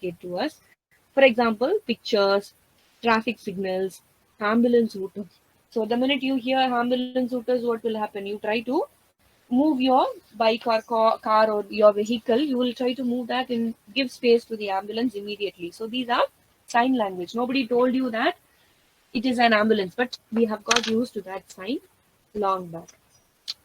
to us. For example, pictures, traffic signals, ambulance routers. So the minute you hear ambulance routers, what will happen? You try to move your bike or car or your vehicle. You will try to move that and give space to the ambulance immediately. So these are sign language. Nobody told you that it is an ambulance, but we have got used to that sign long back.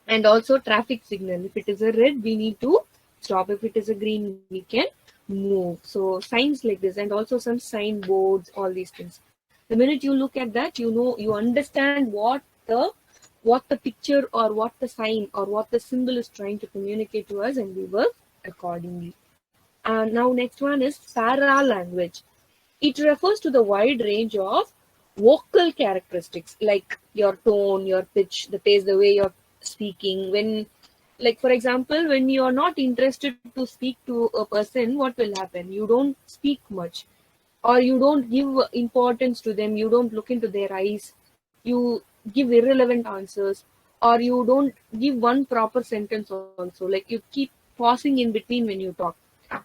And also traffic signal. If it is a red, we need to stop. If it is a green, we can move. So signs like this, and also some sign boards, all these things. The minute you look at that, you know, you understand what the picture or what the sign or what the symbol is trying to communicate to us, and we work accordingly. And now next one is para language. It refers to the wide range of vocal characteristics like your tone, your pitch, the pace, the way you're speaking. When, like for example, when you're not interested to speak to a person, what will happen? You don't speak much, or you don't give importance to them, you don't look into their eyes, you give irrelevant answers, or you don't give one proper sentence also, like you keep pausing in between when you talk.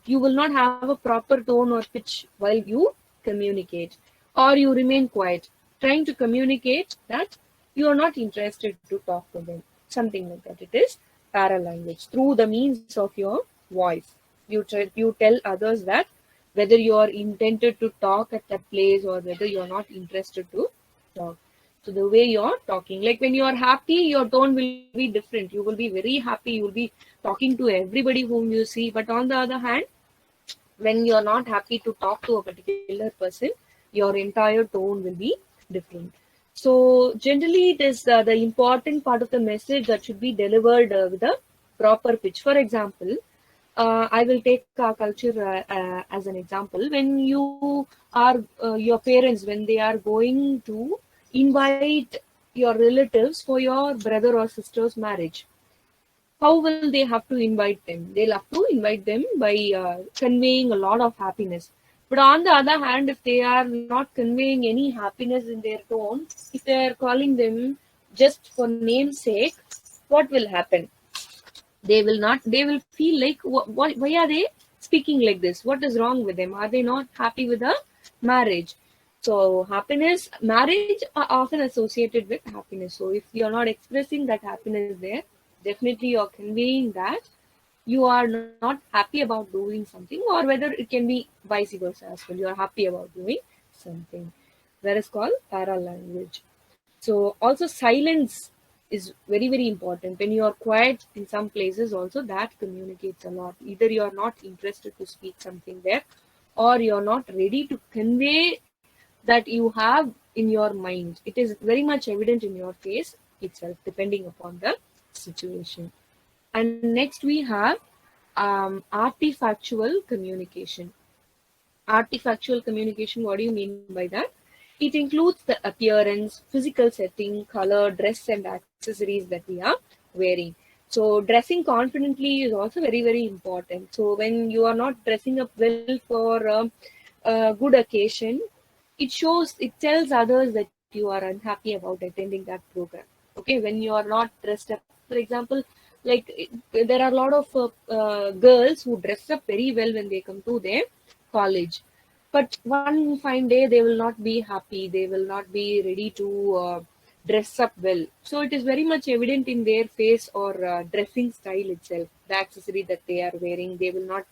You will not have a proper tone or pitch while you communicate, or you remain quiet trying to communicate that you are not interested to talk to them, something like that. It is paralanguage. Through the means of your voice, you tell others that whether you are intended to talk at that place or whether you are not interested to talk. So the way you're talking, like when you are happy, your tone will be different. You will be very happy. You will be talking to everybody whom you see. But on the other hand, when you're not happy to talk to a particular person, your entire tone will be different. So generally, it is the important part of the message that should be delivered with a proper pitch. For example, I will take our culture as an example. When you are your parents, when they are going to invite your relatives for your brother or sister's marriage, how will they have to invite them? They'll have to invite them by conveying a lot of happiness. But on the other hand, if they are not conveying any happiness in their tone, if they are calling them just for name's sake, what will happen? They will not. They will feel like, why are they speaking like this? What is wrong with them? Are they not happy with the marriage? So happiness, marriage are often associated with happiness. So if you are not expressing that happiness there, definitely you are conveying that you are not happy about doing something, or whether it can be vice versa as well. You are happy about doing something. That is called para language. So also silence is very, very important. When you are quiet in some places also, that communicates a lot. Either you are not interested to speak something there, or you are not ready to convey that you have in your mind. It is very much evident in your face itself, depending upon the situation. And next we have artifactual communication. Artifactual communication, what do you mean by that? It includes the appearance, physical setting, color, dress, and accessories that we are wearing. So, dressing confidently is also very, very important. So, when you are not dressing up well for a good occasion, it tells others that you are unhappy about attending that program. Okay, when you are not dressed up, for example, like there are a lot of girls who dress up very well when they come to their college, but one fine day they will not be happy, they will not be ready to dress up well. So it is very much evident in their face or dressing style itself, the accessory that they are wearing. They will not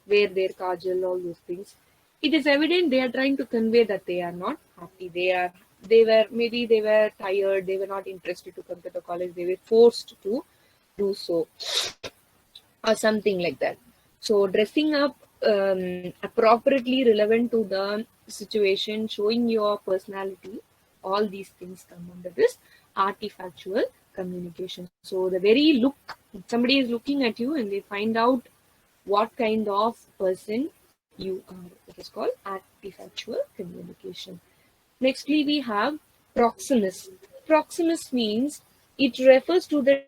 wear their kajal, all those things. It is evident they are trying to convey that they are not happy. They were tired, they were not interested to come to the college, they were forced to do so, or something like that. So dressing up appropriately relevant to the situation, showing your personality, all these things come under this artifactual communication. So the very look, somebody is looking at you and they find out what kind of person you are. It is called artifactual communication. Nextly, we have proximus. Proximus means it refers to the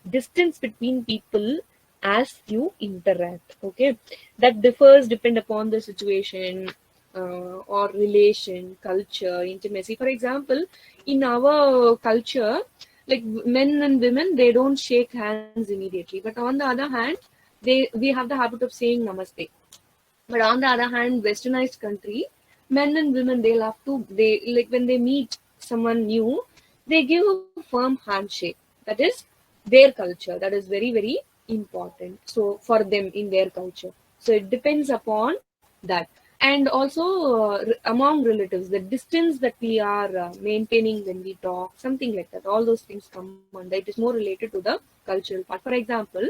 distance between people as you interact. Okay, that differs depend upon the situation or relation, culture, intimacy. For example, in our culture, like men and women, they don't shake hands immediately. But on the other hand, we have the habit of saying namaste. But on the other hand, westernized country, men and women, they'll have to, they like when they meet someone new, they give a firm handshake. That is their culture. That is very, very important. So for them in their culture. So it depends upon that. And also among relatives, the distance that we are maintaining when we talk, something like that. All those things come under. It is more related to the cultural part. For example,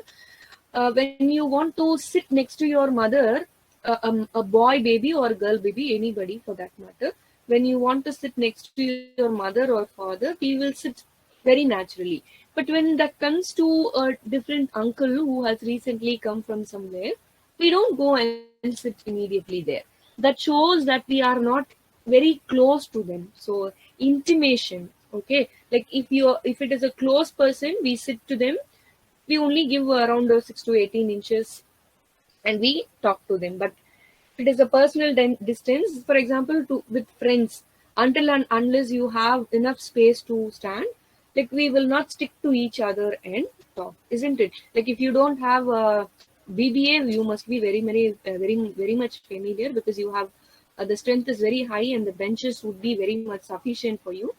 when you want to sit next to your mother, a boy baby or girl baby, anybody for that matter, when you want to sit next to your mother or father, he will sit very naturally. But when that comes to a different uncle who has recently come from somewhere, we don't go and sit immediately there. That shows that we are not very close to them. So intimation, okay, like if it is a close person, we sit to them, we only give around 6 to 18 inches and we talk to them. But it is a personal distance, for example, to with friends, until and unless you have enough space to stand, like we will not stick to each other and talk, isn't it? Like if you don't have a BBA, you must be very much familiar, because you have the strength is very high and the benches would be very much sufficient for you.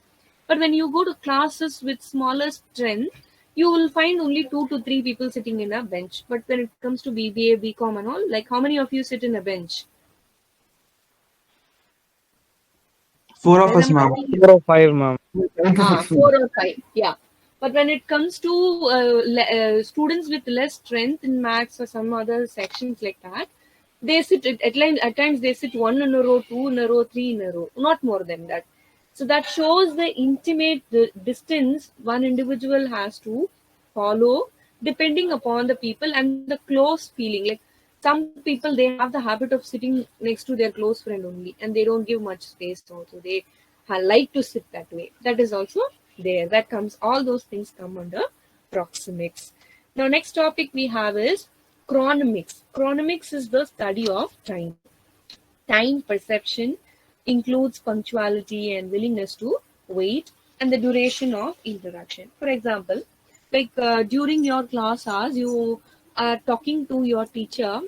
But when you go to classes with smaller strength, you will find only 2 to 3 people sitting in a bench. But when it comes to BBA, BCom and all, like how many of you sit in a bench? Four of There's a us, ma'am. maximum. 4 or 5, ma'am. 7 to 6 feet. 4 or 5, yeah. But when it comes to students with less strength in maths or some other sections like that, they sit at times they sit one in a row, two in a row, three in a row, not more than that. So that shows the intimate distance one individual has to follow, depending upon the people and the close feeling. Like some people, they have the habit of sitting next to their close friend only, and they don't give much space. Also, they like to sit that way. That is also there. That comes. All those things come under proxemics. Now, next topic we have is chronomics. Chronomics is the study of time. Time perception includes punctuality and willingness to wait and the duration of interaction. For example, like during your class hours, you are talking to your teacher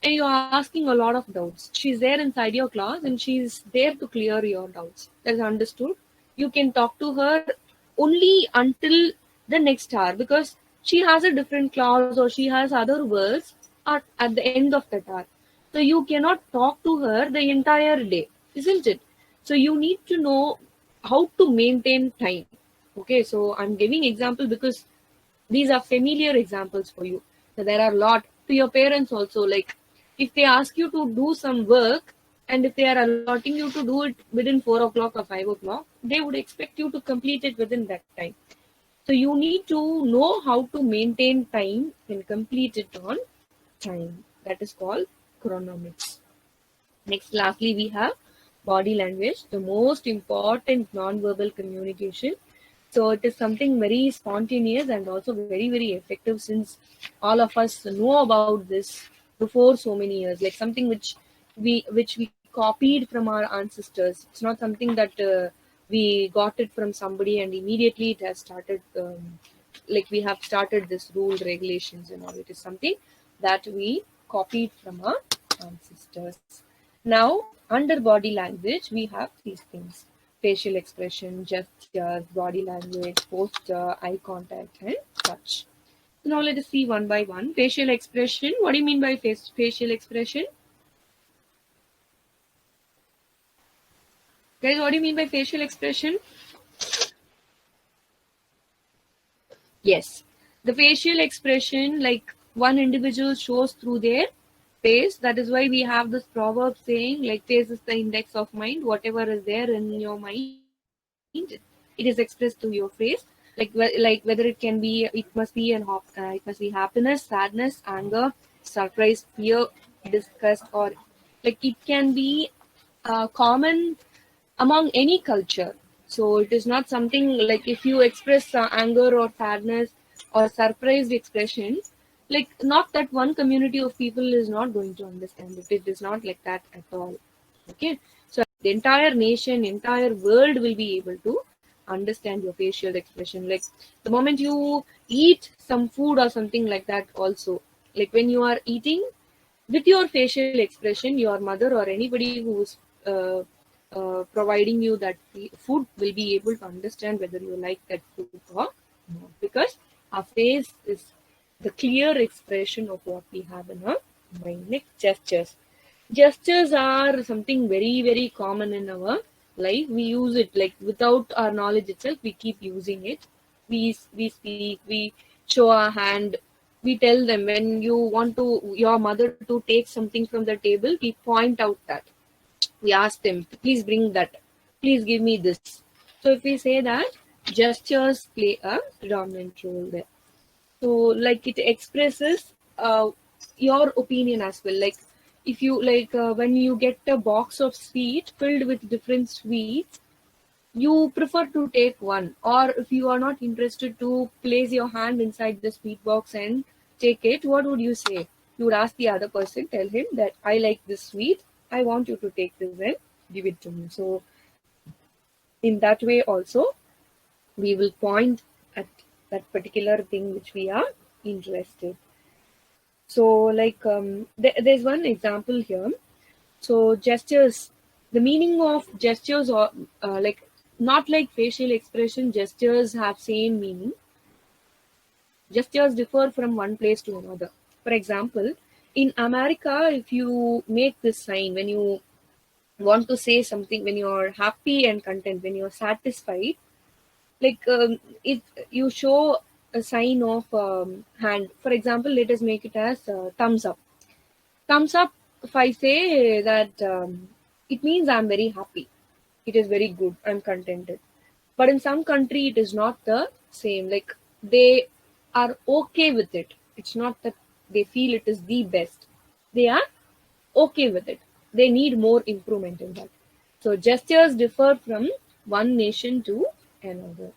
and you are asking a lot of doubts. She's there inside your class and she's there to clear your doubts. That's understood. You can talk to her only until the next hour, because she has a different clause or she has other words at the end of that hour. So you cannot talk to her the entire day, isn't it? So you need to know how to maintain time. Okay, so I'm giving example because these are familiar examples for you. So there are a lot to your parents also. Like if they ask you to do some work and if they are allotting you to do it within 4 o'clock or 5 o'clock, they would expect you to complete it within that time. So you need to know how to maintain time and complete it on time. That is called chronomics. Next, lastly, we have body language, the most important non-verbal communication. So it is something very spontaneous and also very, very effective, since all of us know about this before so many years. Like something which we copied from our ancestors. It's not something that we got it from somebody and immediately it has started. Like we have started this rule, regulations, and all. It is something that we copied from our ancestors. Now, under body language, we have these things: facial expression, gestures, body language, posture, eye contact, and touch. So now let us see one by one. Facial expression. What do you mean by facial expression? Guys, what do you mean by facial expression? Yes. The facial expression, like one individual shows through their face. That is why we have this proverb saying, like, face is the index of mind. Whatever is there in your mind, it is expressed through your face. Like whether it can be, it must be happiness, sadness, anger, surprise, fear, disgust, or like it can be common among any culture. So it is not something like if you express anger or sadness or surprised expressions, like not that one community of people is not going to understand it. It is not like that at all. Okay. So the entire nation, entire world will be able to understand your facial expression. Like the moment you eat some food or something like that also, like when you are eating, with your facial expression, your mother or anybody who's providing you that food will be able to understand whether you like that food or not. Because our face is the clear expression of what we have in our mind. Next, gestures. Gestures are something very, very common in our life. We use it like without our knowledge itself, we keep using it. We speak, we show our hand, we tell them when you want to your mother to take something from the table, we point out that. We ask them, please bring that, please give me this. So if we say that, gestures play a predominant role there. So like it expresses your opinion as well. Like if you like when you get a box of sweet filled with different sweets, you prefer to take one, or if you are not interested to place your hand inside the sweet box and take it, what would you say? You would ask the other person, tell him that I like this sweet, I want you to take this and give it to me. So in that way also we will point at that particular thing which we are interested. So like there's one example here. So gestures, the meaning of gestures or like not like facial expression, gestures have same meaning. Gestures differ from one place to another. For example, in America, if you make this sign when you want to say something, when you're happy and content, when you're satisfied, like if you show a sign of hand, for example, let us make it as thumbs up. Thumbs up, if I say that it means I'm very happy, it is very good, I'm contented. But in some country it is not the same. Like they are okay with it, it's not that they feel it is the best, they are okay with it, they need more improvement in that. So gestures differ from one nation to another.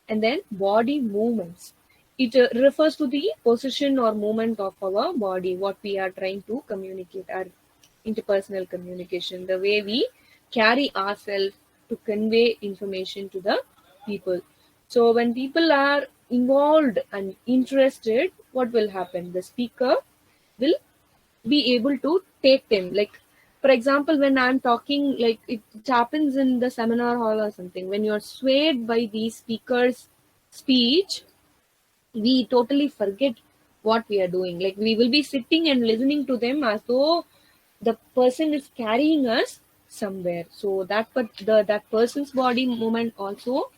And then body movements, it refers to the position or movement of our body, what we are trying to communicate, our interpersonal communication, the way we carry ourselves to convey information to the people. So when people are involved and interested, what will happen? The speaker will be able to take them. Like for example, when I'm talking, like it happens in the seminar hall or something, when you're swayed by the speaker's speech, we totally forget what we are doing. Like we will be sitting and listening to them as though the person is carrying us somewhere. So that person's body movement also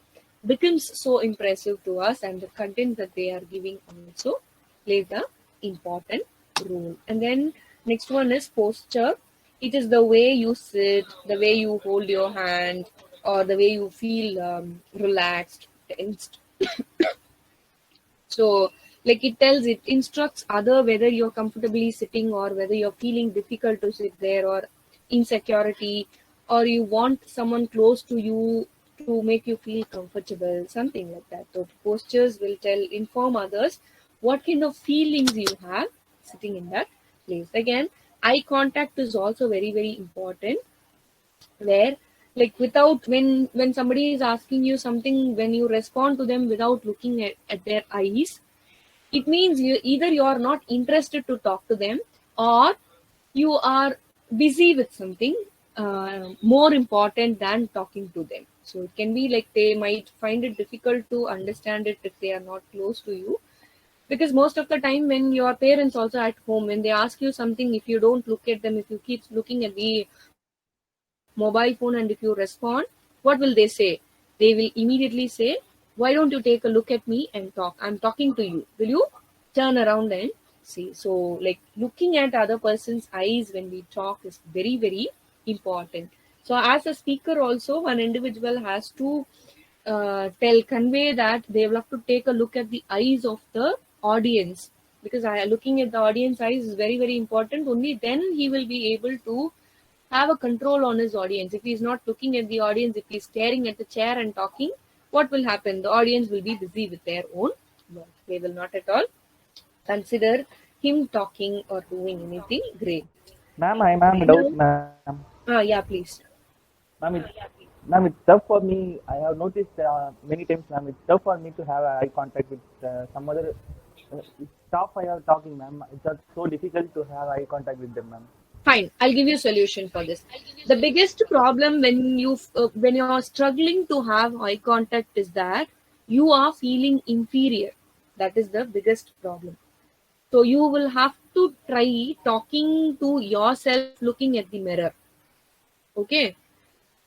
becomes so impressive to us, and the content that they are giving also plays a important role. And then next one is posture. It is the way you sit, the way you hold your hand, or the way you feel relaxed, tensed. So, like it instructs other whether you're comfortably sitting or whether you're feeling difficult to sit there or insecurity, or you want someone close to you to make you feel comfortable, something like that. So postures will inform others what kind of feelings you have sitting in that place. Again, eye contact is also very, very important, where like without when somebody is asking you something, when you respond to them without looking at their eyes, it means you are not interested to talk to them, or you are busy with something more important than talking to them. So it can be like they might find it difficult to understand it if they are not close to you. Because most of the time when your parents also at home, when they ask you something, if you don't look at them, if you keep looking at the mobile phone and if you respond, what will they say? They will immediately say, why don't you take a look at me and talk? I'm talking to you. Will you turn around and see? So like looking at other person's eyes when we talk is very, very important. So as a speaker also, one individual has to convey that they will have to take a look at the eyes of the audience, because looking at the audience eyes is very, very important. Only then he will be able to have a control on his audience. If he's not looking at the audience, if he's staring at the chair and talking, what will happen? The audience will be busy with their own work. They will not at all consider him talking or doing anything great. Ma'am, I am a doubt, Now, ma'am. yeah, please. Ma'am, it's tough for me. I have noticed many times, ma'am, it's tough for me to have eye contact with some other Stop while talking, ma'am. It's so difficult to have eye contact with them, ma'am. Fine, I'll give you a solution for this. The biggest problem when you're struggling to have eye contact is that you are feeling inferior. That is the biggest problem. So you will have to try talking to yourself looking at the mirror. Okay.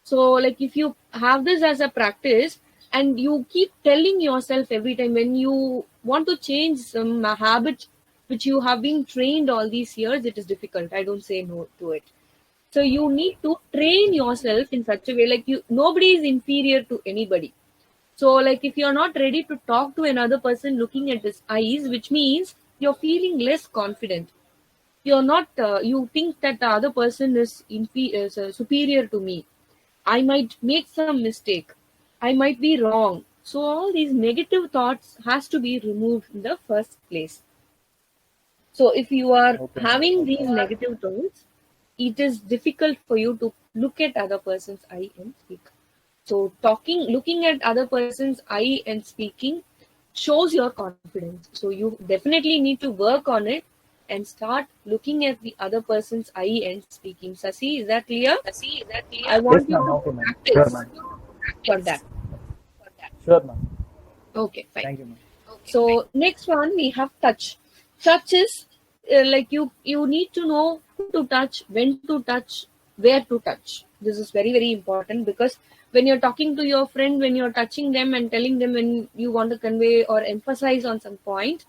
So like if you have this as a practice and you keep telling yourself every time when you want to change some habit which you have been trained all these years, it is difficult. I don't say no to it. So you need to train yourself in such a way like you nobody is inferior to anybody. So like if you're not ready to talk to another person looking at his eyes, which means you're feeling less confident. You're not you think that the other person is superior to me. I might make some mistake. I might be wrong. So all these negative thoughts has to be removed in the first place. So if you are Okay, having ma'am. these negative thoughts, it is difficult for you to look at other person's eye and speak. So looking at other person's eye and speaking shows your confidence. So you definitely need to work on it and start looking at the other person's eye and speaking. Sasi, is that clear? I Yes, want you ma'am. Okay, to ma'am. Sure, practice ma'am. for that. Sure, ma'am. Okay, fine. Thank you, ma'am. So next one we have touch. Touch is like you need to know who to touch, when to touch, where to touch. This is very very important because when you're talking to your friend, when you're touching them and telling them when you want to convey or emphasize on some point,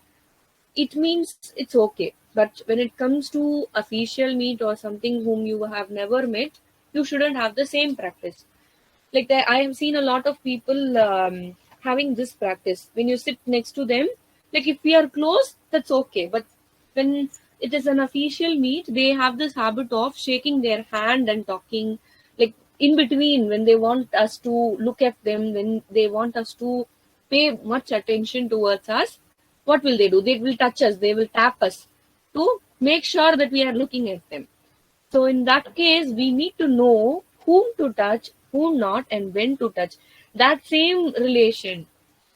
it means it's okay. But when it comes to official meet or something whom you have never met, you shouldn't have the same practice. Like that, I have seen a lot of people having this practice. When you sit next to them, like if we are close, that's okay. But when it is an official meet, they have this habit of shaking their hand and talking, like in between when they want us to look at them, when they want us to pay much attention towards us. What will they do? They will touch us, they will tap us to make sure that we are looking at them. So in that case, we need to know whom to touch, whom not, and when to touch. That same relation,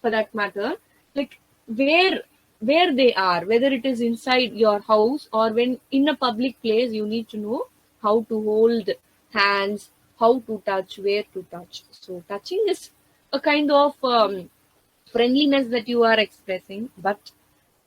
for that matter, like where they are, whether it is inside your house or when in a public place, you need to know how to hold hands, how to touch, where to touch. So touching is a kind of friendliness that you are expressing, but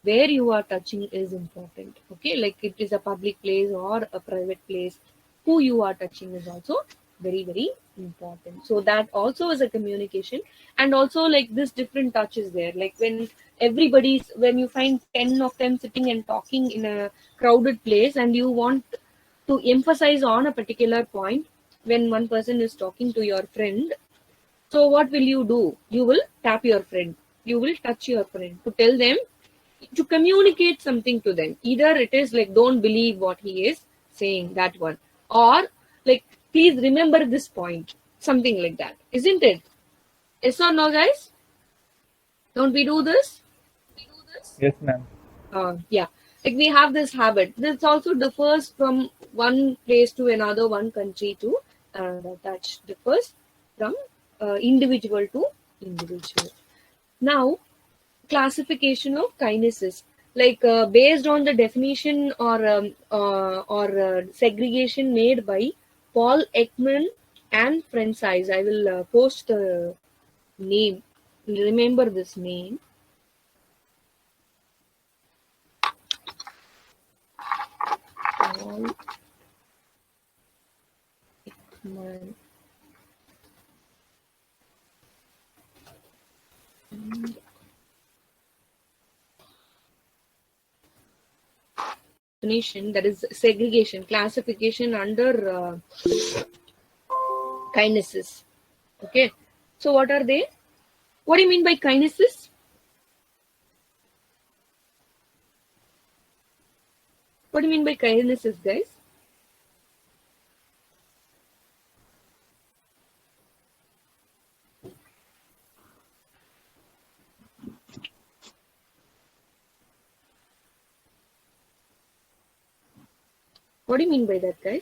where you are touching is important. Okay, like it is a public place or a private place, who you are touching is also very very important. So that also is a communication. And also like this different touch is there, like when you find 10 of them sitting and talking in a crowded place and you want to emphasize on a particular point when one person is talking to your friend. So what will you do? You will tap your friend, you will touch your friend to tell them, to communicate something to them. Either it is like don't believe what he is saying, that one, or like please remember this point, something like that, isn't it? Yes or no, guys? Don't we do this? Yes, ma'am. Yeah, like we have this habit. This also differs from one place to another, one country to another. That differs from individual to individual. Now, classification of kindnesses, like based on the definition or segregation made by Paul Ekman and Francis. I will post the name. Remember this name. Paul Ekman. Definition, that is segregation, classification under kindnesses. Okay, so what are they? What do you mean by kindnesses? What do you mean by kindnesses, guys? What do you mean by that, guys?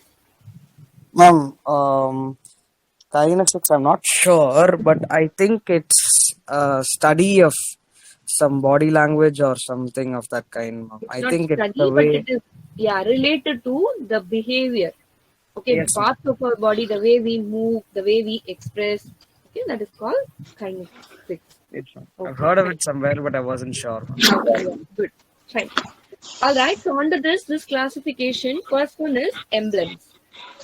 Ma'am, kinetics, I'm not sure, but I think it's a study of some body language or something of that kind, ma'am. I Not think it's study, the but way. it is related to the behavior. Okay, Yes, ma'am. parts of our body, the way we move, the way we express. Okay, that is called kinesics. Yes, ma'am. I've Okay, heard of fine. it somewhere, but I wasn't sure, ma'am. Yeah, good, fine. All right. So under this classification, first one is emblems.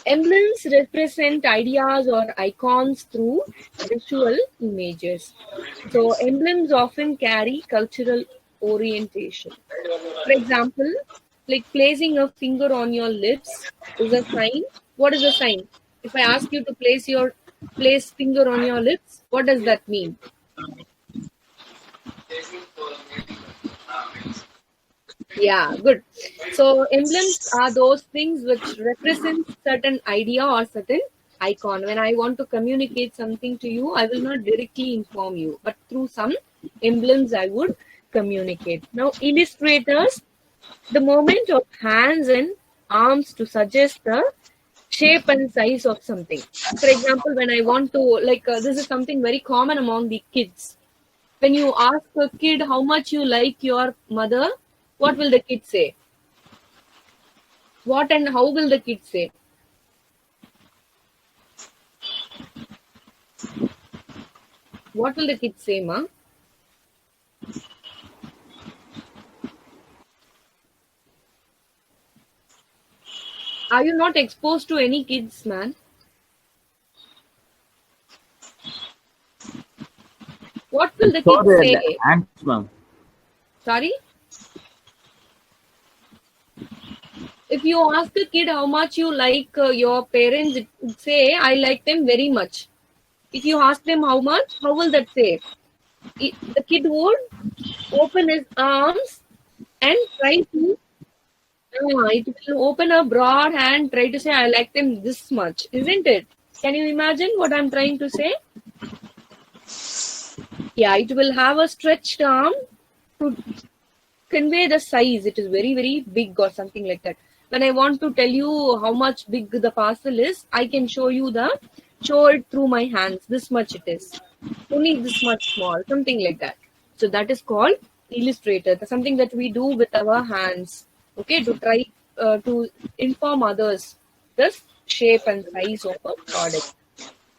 Emblems represent ideas or icons through visual images. So emblems often carry cultural orientation. For example, like placing a finger on your lips is a sign. What is a sign? If I ask you to place finger on your lips, what does that mean? Yeah, good. So emblems are those things which represent certain idea or certain icon. When I want to communicate something to you, I will not directly inform you, but through some emblems I would communicate. Now, illustrators, the movement of hands and arms to suggest the shape and size of something. For example, when I want to, this is something very common among the kids. When you ask a kid how much you like your mother, what will the kid say? What and how will the kid say? What will the kid say, ma? Are you not exposed to any kids, man? What will the So kid the say? ants, ma'am. Sorry? If you ask a kid how much you like your parents, it would say, I like them very much. If you ask them how much, how will that say? The kid would open his arms and try to, it will open a broad hand, try to say, I like them this much, isn't it? Can you imagine what I'm trying to say? Yeah, it will have a stretched arm to convey the size. It is very, very big or something like that. When I want to tell you how much big the parcel is, I can show it through my hands. This much it is. Only this much small, something like that. So that is called illustrator. That's something that we do with our hands. Okay, to try to inform others the shape and size of a product.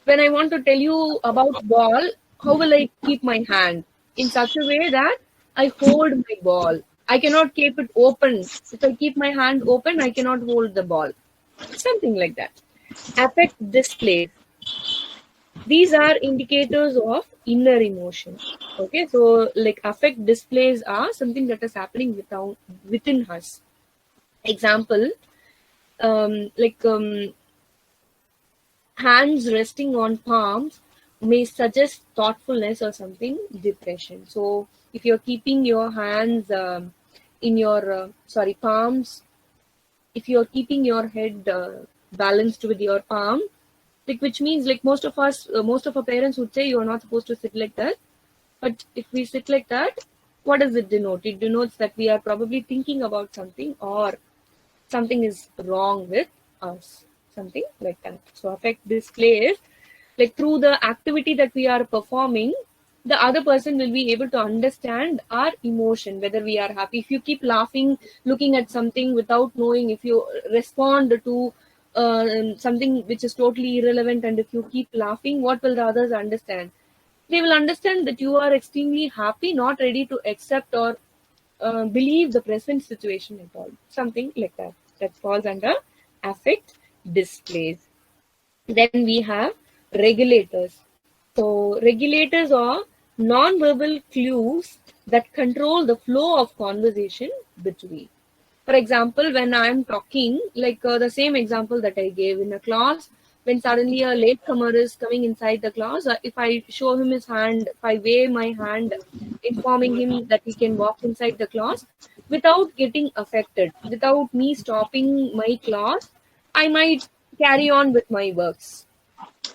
When I want to tell you about ball, how will I keep my hand? In such a way that I hold my ball. I cannot keep it open. If I keep my hand open, I cannot hold the ball. Something like that. Affect displays. These are indicators of inner emotion. Okay, so like affect displays are something that is happening within us. Example, like hands resting on palms may suggest thoughtfulness or something depression. So if you're keeping your hands in your palms, if you're keeping your head balanced with your palm, like which means like most of our parents would say you're not supposed to sit like that. But if we sit like that, what does it denote? It denotes that we are probably thinking about something or something is wrong with us, something like that. So affect displays, like through the activity that we are performing, the other person will be able to understand our emotion, whether we are happy. If you keep laughing, looking at something without knowing, if you respond to something which is totally irrelevant, and if you keep laughing, what will the others understand? They will understand that you are extremely happy, not ready to accept or believe the present situation at all. Something like that. That falls under affect displays. Then we have regulators. So regulators are non-verbal clues that control the flow of conversation between. For example, when I'm talking, like the same example that I gave in a class, when suddenly a latecomer is coming inside the class, if I show him his hand, if I wave my hand, informing him that he can walk inside the class, without getting affected, without me stopping my class, I might carry on with my works,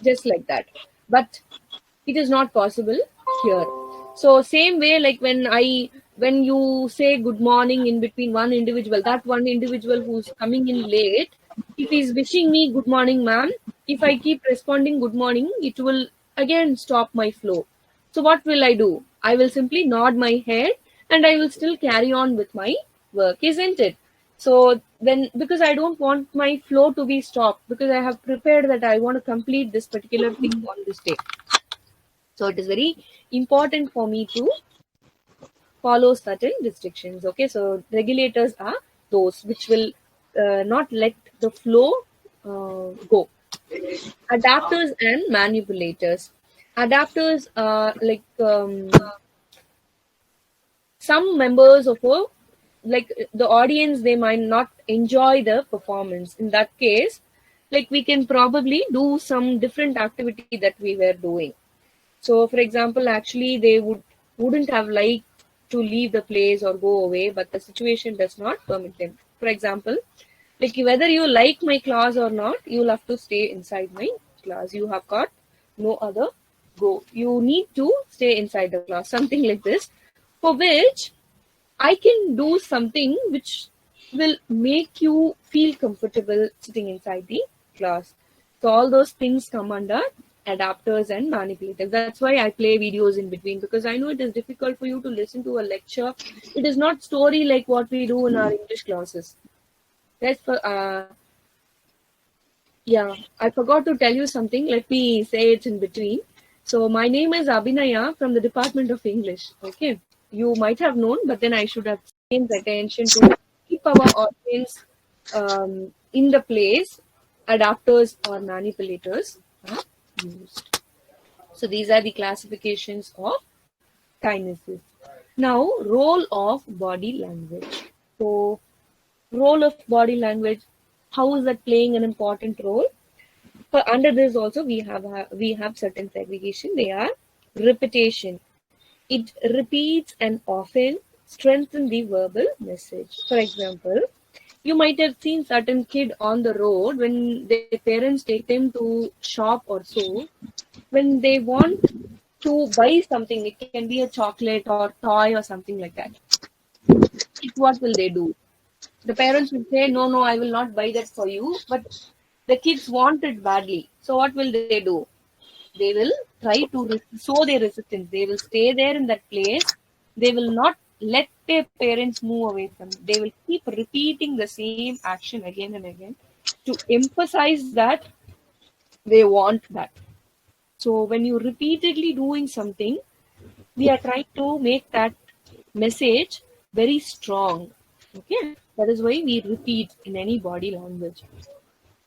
just like that. But it is not possible here. So same way, like when you say good morning in between one individual, that one individual who's coming in late, if he's wishing me good morning ma'am, if I keep responding good morning, it will again stop my flow. So what will I do? I will simply nod my head and I will still carry on with my work, isn't it? So then, because I don't want my flow to be stopped, because I have prepared that I want to complete this particular thing on this day. So it is very important for me to follow certain restrictions. Okay, so regulators are those which will not let the flow go. Adapters and manipulators. Adapters are like some members of a, like the audience, they might not enjoy the performance. In that case, like we can probably do some different activity that we were doing. So for example, actually they wouldn't have liked to leave the place or go away, but the situation does not permit them. For example, like whether you like my class or not, you'll have to stay inside my class. You have got no other go. You need to stay inside the class, something like this, for which I can do something which will make you feel comfortable sitting inside the class. So all those things come under adapters and manipulators. That's why I play videos in between, because I know it is difficult for you to listen to a lecture. It is not story like what we do in our English classes. That's for, yeah, I forgot to tell you something. Let me say it in between. So my name is Abhinaya from the Department of English. Okay, you might have known, but then I should have paid attention to keep our audience in the place. Adapters or manipulators are used. So these are the classifications of kinesis. Now, role of body language. So role of body language, how is that playing an important role? For under this also we have certain segregation. They are repetition. It repeats and often strengthens the verbal message. For example, you might have seen certain kid on the road when their parents take them to shop or so. When they want to buy something, it can be a chocolate or toy or something like that. What will they do? The parents will say, no, no, I will not buy that for you. But the kids want it badly. So what will they do? They will try to show their resistance. They will stay there in that place. They will not let their parents move away from them. They will keep repeating the same action again and again to emphasize that they want that. So when you repeatedly doing something, we are trying to make that message very strong. Okay, that is why we repeat in any body language.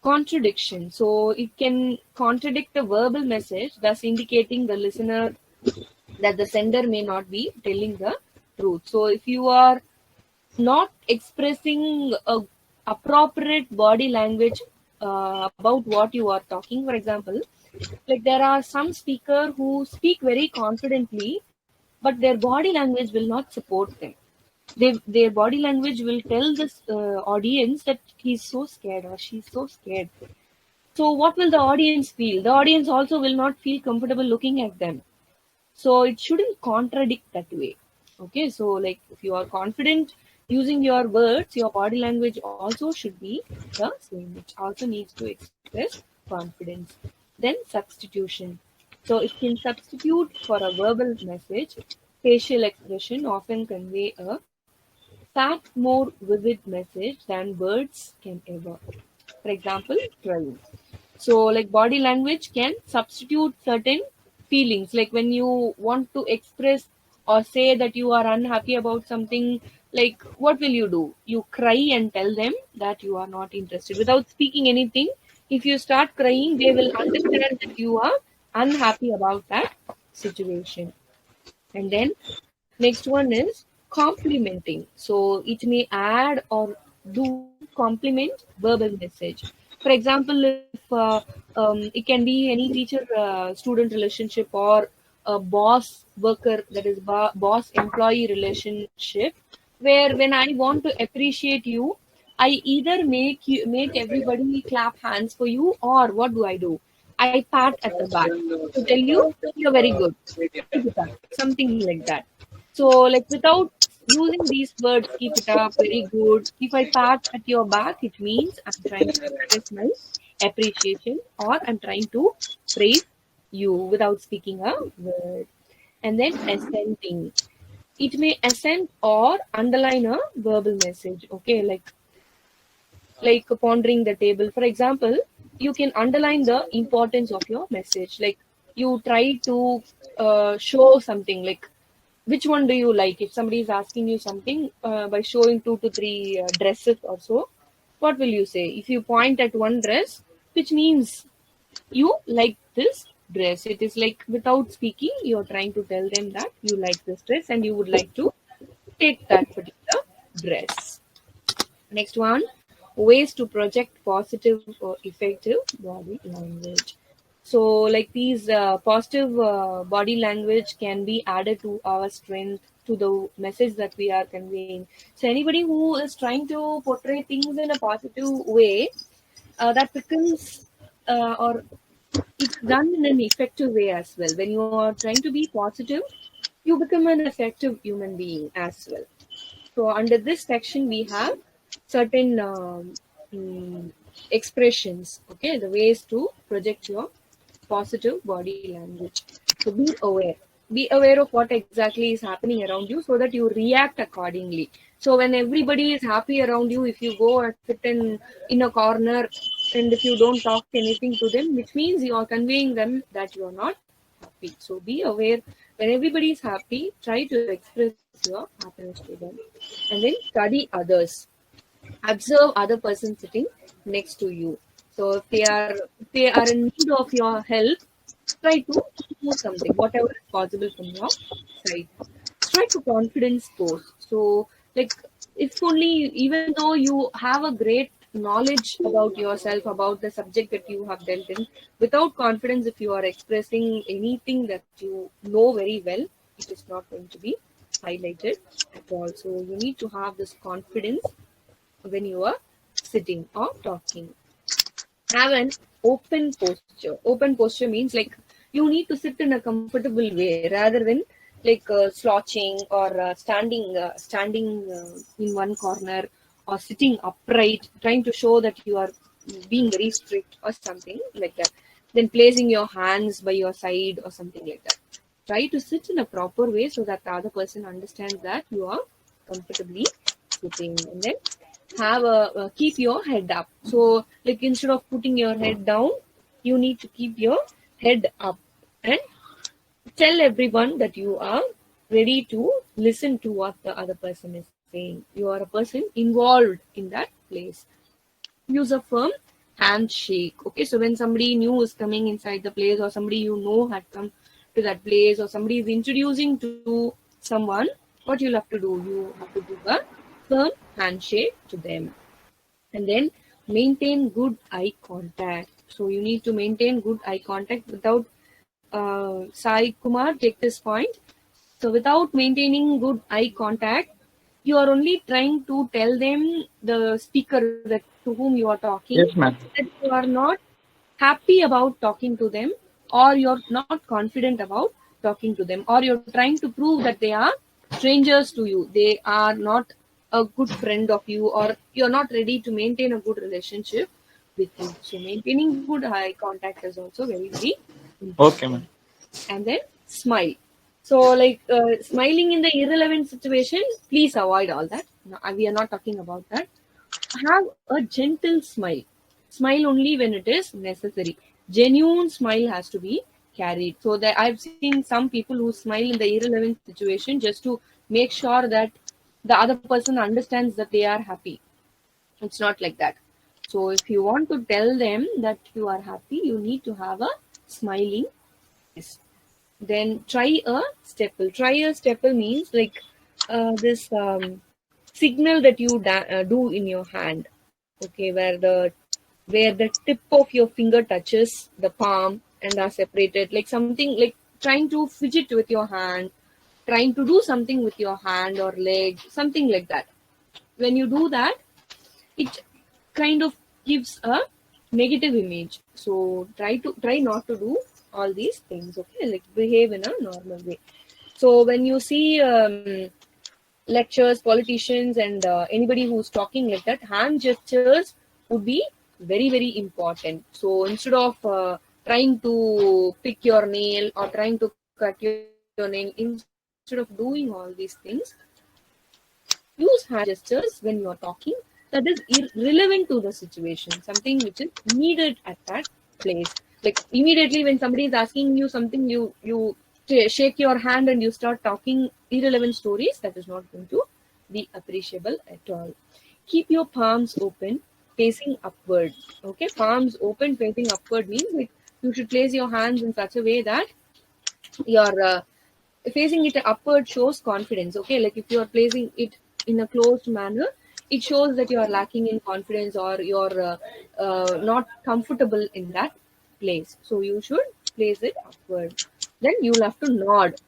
Contradiction. So it can contradict the verbal message, thus indicating the listener that the sender may not be telling the truth. So if you are not expressing a appropriate body language about what you are talking, for example, like there are some speaker who speak very confidently, but their body language will not support them. Their body language will tell this audience that he's so scared or she's so scared. So what will the audience feel? The audience also will not feel comfortable looking at them. So it shouldn't contradict that way. Okay, so like if you are confident using your words, your body language also should be the same. It also needs to express confidence. Then substitution. So it can substitute for a verbal message. Facial expression often convey a far more vivid message than words can ever. For example, crying. So, like body language can substitute certain feelings. Like when you want to express or say that you are unhappy about something, like what will you do? You cry and tell them that you are not interested without speaking anything. If you start crying, they will understand that you are unhappy about that situation. And then next one is complementing. So it may add or do complement verbal message. For example, if it can be any teacher-student relationship or a boss-worker, that is boss-employee relationship, where when I want to appreciate you, I either make everybody clap hands for you, or what do? I pat at the back to tell you you're very good. Keep it up, something like that. So, like without using these words, keep it up, very good. If I pat at your back, it means I'm trying to express my appreciation or I'm trying to praise you without speaking a word. And then assenting. It may assent or underline a verbal message. Okay, like pondering the table. For example, you can underline the importance of your message. Like you try to show something like which one do you like? If somebody is asking you something by showing 2 to 3 dresses or so, what will you say? If you point at one dress, which means you like this dress. It is like without speaking, you're trying to tell them that you like this dress and you would like to take that particular dress. Next one, ways to project positive or effective body language. So, like these positive body language can be added to our strength, to the message that we are conveying. So, anybody who is trying to portray things in a positive way, that becomes or it's done in an effective way as well. When you are trying to be positive, you become an effective human being as well. So under this section, we have certain expressions, okay, the ways to project your positive body language. So be aware. Be aware of what exactly is happening around you so that you react accordingly. So when everybody is happy around you, if you go and sit in a corner and if you don't talk anything to them, which means you are conveying them that you are not happy. So be aware when everybody is happy, try to express your happiness to them. And then study others. Observe other person sitting next to you. So if they are in need of your help, try to do something, whatever is possible from your side. Try to confidence post. So like if only even though you have a great knowledge about yourself, about the subject that you have dealt in, without confidence, if you are expressing anything that you know very well, it is not going to be highlighted at all. So you need to have this confidence when you are sitting or talking. Have an open posture. Open posture means like you need to sit in a comfortable way rather than like slouching or standing in one corner or sitting upright, trying to show that you are being very strict or something like that. Then placing your hands by your side or something like that. Try to sit in a proper way so that the other person understands that you are comfortably sitting. And then have a keep your head up. So like instead of putting your head down, you need to keep your head up and tell everyone that you are ready to listen to what the other person is saying. You are a person involved in that place. Use a firm handshake. Okay, so when somebody new is coming inside the place or somebody you know had come to that place or somebody is introducing to someone, what you'll have to do, you have to give a firm handshake to them. And then maintain good eye contact. So you need to maintain good eye contact without Sai Kumar, take this point. So without maintaining good eye contact, you are only trying to tell them, the speaker that to whom you are talking, Yes, ma'am. that you are not happy about talking to them, or you're not confident about talking to them, or you're trying to prove that they are strangers to you. They are not a good friend of you, or you're not ready to maintain a good relationship with you. So maintaining good eye contact is also very, very important. Okay, ma'am. And then smile. So like smiling in the irrelevant situation, please avoid all that. No, we are not talking about that. Have a gentle smile. Smile only when it is necessary. Genuine smile has to be carried. So that I've seen some people who smile in the irrelevant situation just to make sure that the other person understands that they are happy. It's not like that. So if you want to tell them that you are happy, you need to have a smiling face. Then try a stepple. Try a stepple means like this signal that you do in your hand. Okay, where the tip of your finger touches the palm and are separated, like something like trying to fidget with your hand, trying to do something with your hand or leg, something like that. When you do that, it kind of gives a negative image. So try not to do all these things. Okay, like behave in a normal way. So when you see lectures, politicians, and anybody who's talking like that, hand gestures would be very, very important. So instead of trying to pick your nail or trying to cut your hair learning, instead of doing all these things, use hand gestures when you're talking that is irrelevant to the situation, something which is needed at that place. Like immediately when somebody is asking you something, you shake your hand and you start talking irrelevant stories. That is not going to be appreciable at all. Keep your palms open, facing upward. Okay, palms open, facing upward means like you should place your hands in such a way that your facing it upward shows confidence. Okay, like if you are placing it in a closed manner, it shows that you are lacking in confidence or you're not comfortable in that place. So you should place it upward. Then you'll have to nod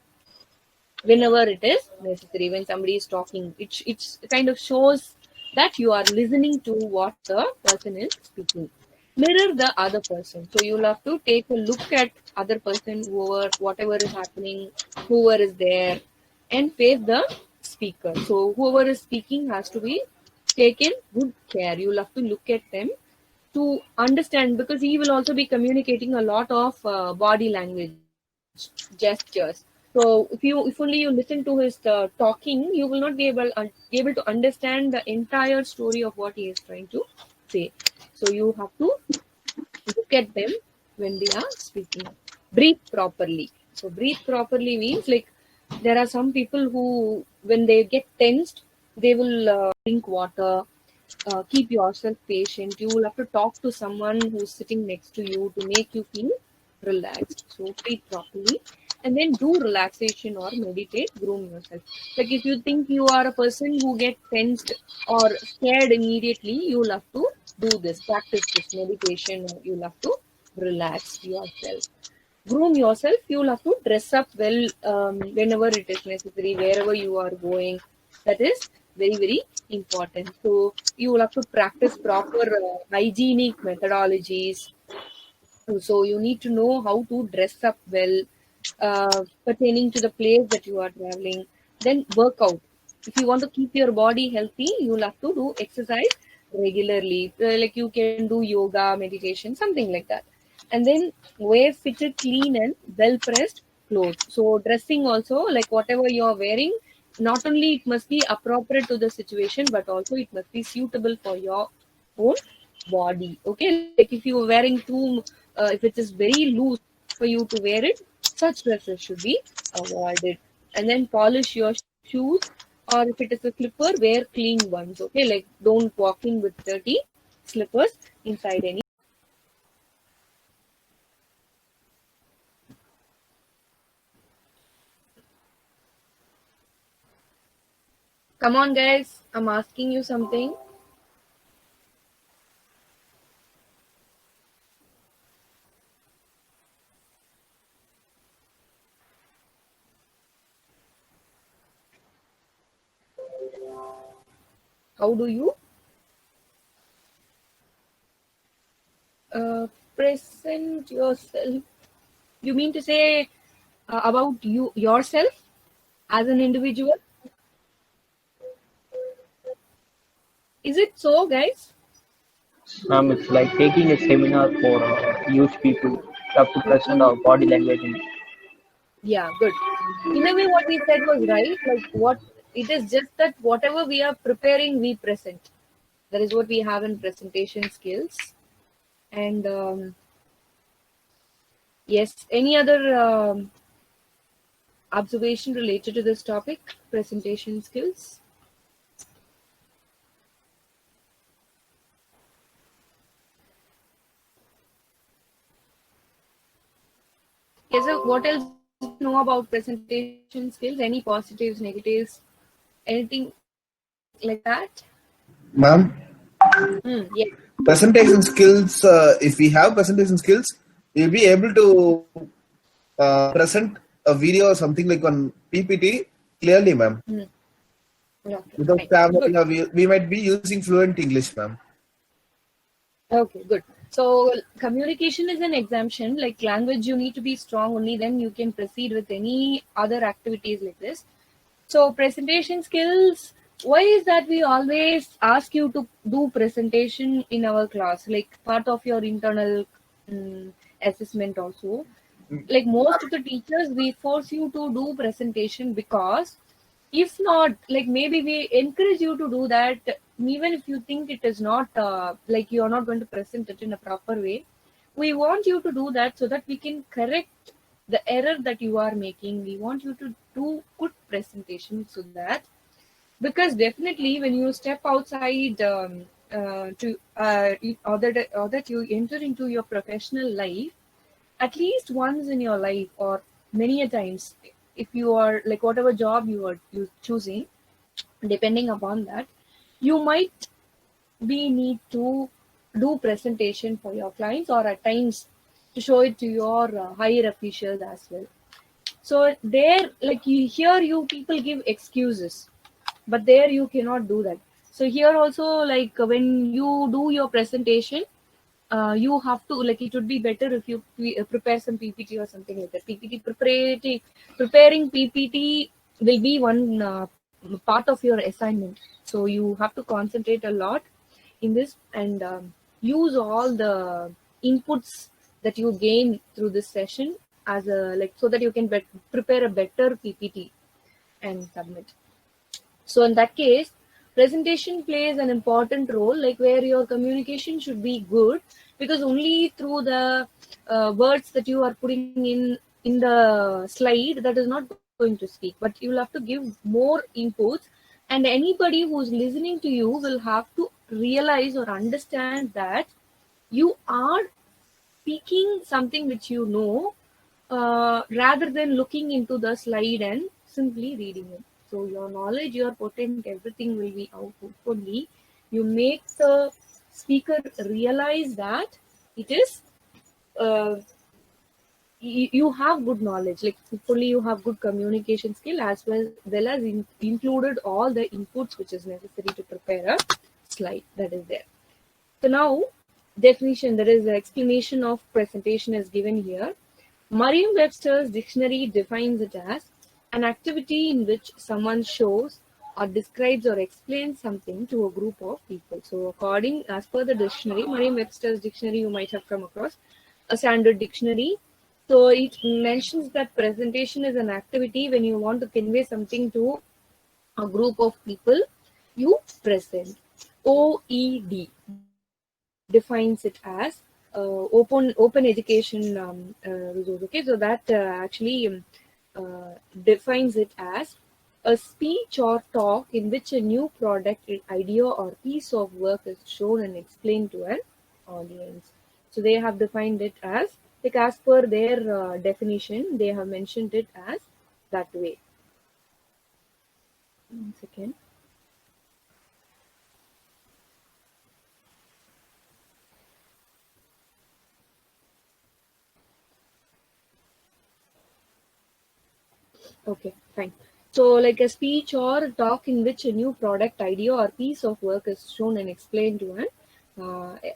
whenever it is necessary. When somebody is talking, it's kind of shows that you are listening to what the person is speaking. Mirror the other person. So you'll have to take a look at other person, whoever, whatever is happening, whoever is there, and face the speaker. So whoever is speaking has to be taken good care. You'll have to look at them to understand, because he will also be communicating a lot of body language gestures. So if only you listen to his talking, you will not be able to understand the entire story of what he is trying to say. So you have to look at them when they are speaking. Breathe properly. So breathe properly means like there are some people who, when they get tensed, they will drink water. Keep yourself patient. You will have to talk to someone who's sitting next to you to make you feel relaxed. So breathe properly, and then do relaxation or meditate. Groom yourself. Like if you think you are a person who gets tensed or scared immediately, you'll have to do this. Practice this meditation. You'll have to relax yourself. Groom yourself. You'll have to dress up well whenever it is necessary, wherever you are going. That is very, very important. So you will have to practice proper hygienic methodologies. So you need to know how to dress up well pertaining to the place that you are traveling. Then work out. If you want to keep your body healthy, you'll have to do exercise regularly. Like you can do yoga, meditation, something like that. And then wear fitted, clean, and well pressed clothes. So dressing also, like whatever you're wearing, not only it must be appropriate to the situation, but also it must be suitable for your own body. Okay, like if you are wearing too, if it is very loose for you to wear it, such dresses should be avoided. And then polish your shoes, or if it is a slipper, wear clean ones. Okay, like don't walk in with dirty slippers inside any. Come on, guys, I'm asking you something. How do you present yourself? You mean to say about you yourself as an individual? Is it so, guys? It's like taking a seminar for huge people. You have to present our body language in Yeah, good. In a way, what we said was right. Like what it is, just that whatever we are preparing, we present. That is what we have in presentation skills. And yes, any other observation related to this topic, presentation skills? Yes, so what else do you know about presentation skills? Any positives, negatives, anything like that? Ma'am, Yeah. presentation skills, if we have presentation skills, we'll be able to present a video or something like on PPT clearly, ma'am. Okay, Without fine. stammering, Good. we might be using fluent English, ma'am. Okay, good. So communication is an exemption. Like language, you need to be strong. Only then you can proceed with any other activities like this. So presentation skills. Why is that we always ask you to do presentation in our class, like part of your internal assessment also? like most of the teachers, we force you to do presentation because if not, like maybe we encourage you to do that even if you think it is not like you are not going to present it in a proper way. We want you to do that so that we can correct the error that you are making. We want you to do good presentation so that, because definitely when you step outside or that you enter into your professional life, at least once in your life or many a times, if you are like whatever job you choosing, depending upon that, you might be need to do presentation for your clients or at times to show it to your higher officials as well. So there, like you here, you people give excuses, but there you cannot do that. So here also, like when you do your presentation, you have to, like it would be better if you prepare some PPT or something like that. Preparing PPT will be one part of your assignment. So you have to concentrate a lot in this and use all the inputs that you gain through this session as a like so that you can prepare a better PPT and submit. So in that case, presentation plays an important role, like where your communication should be good, because only through the words that you are putting in the slide, that is not going to speak, but you will have to give more inputs, and anybody who's listening to you will have to realize or understand that you are speaking something which you know, rather than looking into the slide and simply reading it. So your knowledge, your potent, everything will be out only. You make the speaker realize that it is uh, you have good knowledge, like fully you have good communication skill as well as included all the inputs which is necessary to prepare a slide that is there. So now definition, that is the explanation of presentation is given here. Merriam-Webster's dictionary defines it as an activity in which someone shows or describes or explains something to a group of people. So according, as per the dictionary, Merriam-Webster's dictionary, you might have come across a standard dictionary. So it mentions that presentation is an activity when you want to convey something to a group of people, you present. OED defines it as open education resource. Okay, so that actually defines it as a speech or talk in which a new product, idea, or piece of work is shown and explained to an audience. So they have defined it as, like as per their definition, they have mentioned it as that way. 1 second. Okay, fine. So, like a speech or talk in which a new product, idea, or piece of work is shown and explained to an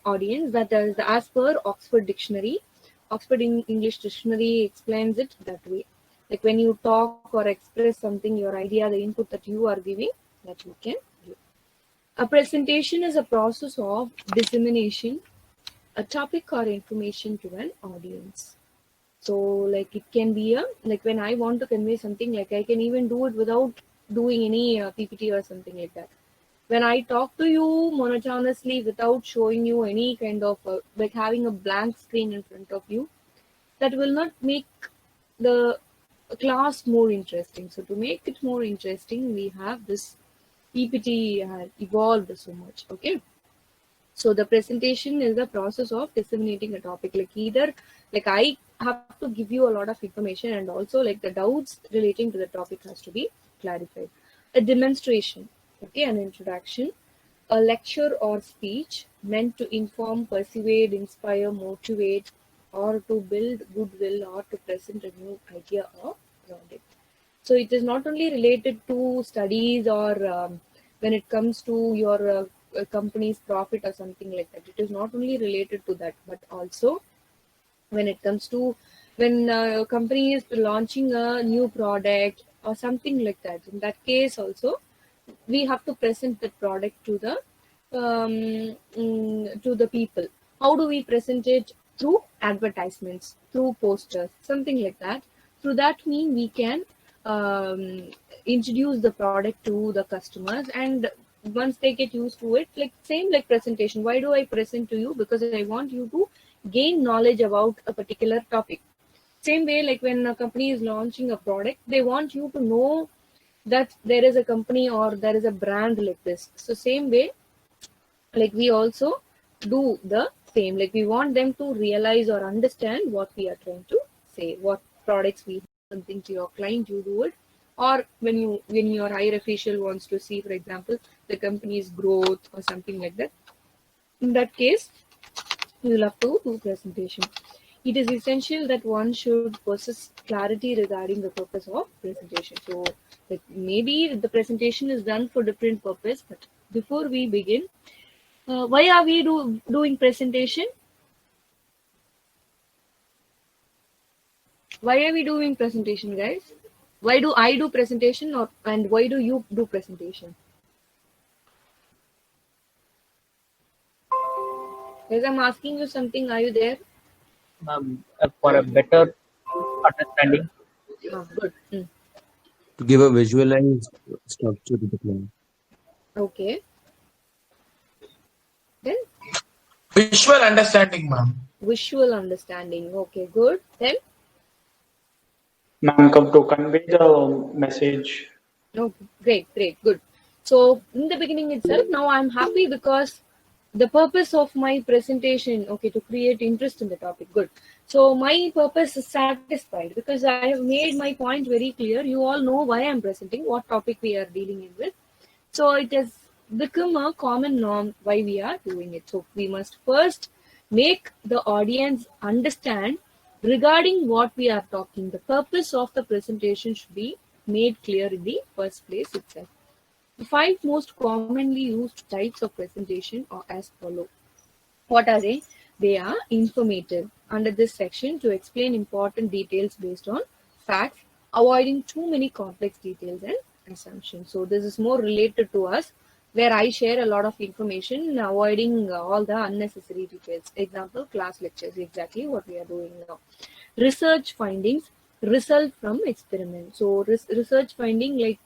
audience. That is as per Oxford Dictionary. Oxford English Dictionary explains it that way. Like when you talk or express something, your idea, the input that you are giving, that you can give. A presentation is a process of dissemination, a topic or information to an audience. So like it can be a, like when I want to convey something, like I can even do it without doing any PPT or something like that. When I talk to you monotonously without showing you any kind of like having a blank screen in front of you, that will not make the class more interesting. So to make it more interesting, we have this PPT evolved so much. Okay. So the presentation is the process of disseminating a topic. Like either like I have to give you a lot of information, and also like the doubts relating to the topic has to be clarified. A demonstration, okay, an introduction, a lecture or speech meant to inform, persuade, inspire, motivate, or to build goodwill or to present a new idea or product. So it is not only related to studies or when it comes to your company's profit or something like that. It is not only related to that, but also when it comes to when a company is launching a new product or something like that. In that case also, we have to present the product to the people. How do we present it? through advertisements, through posters, something like that. Through that mean we can introduce the product to the customers, and once they get used to it, like same like presentation. Why do I present to you? Because I want you to gain knowledge about a particular topic. Same way, like when a company is launching a product, they want you to know that there is a company or there is a brand like this. So same way, like we also do the same. Like we want them to realize or understand what we are trying to say, what products we have, something to your client, you do it. Or when your higher official wants to see, for example, the company's growth or something like that. In that case, you will have to do presentation. It is essential that one should possess clarity regarding the purpose of presentation. So like maybe the presentation is done for different purpose, but before we begin, why are we doing presentation? Why are we doing presentation, guys? Why do I do presentation, and why do you do presentation? Guys, I'm asking you something. Are you there? For a better understanding. Good. To give a visualized structure to the client. Okay. Then Visual understanding, ma'am. visual understanding. Okay, good. Then Ma'am, come to convey the message. okay, great, good. So in the beginning itself, now I'm happy because the purpose of my presentation, okay, to create interest in the topic. Good. So my purpose is satisfied because I have made my point very clear. You all know why I'm presenting, what topic we are dealing with. So it has become a common norm why we are doing it. So we must first make the audience understand regarding what we are talking. The purpose of the presentation should be made clear in the first place itself. The 5 most commonly used types of presentation are as follow. What are they? They are informative. Under this section, to explain important details based on facts, avoiding too many complex details and assumptions. So this is more related to us, where I share a lot of information, avoiding all the unnecessary details. Example, class lectures, exactly what we are doing now. Research findings result from experiment. So research finding, like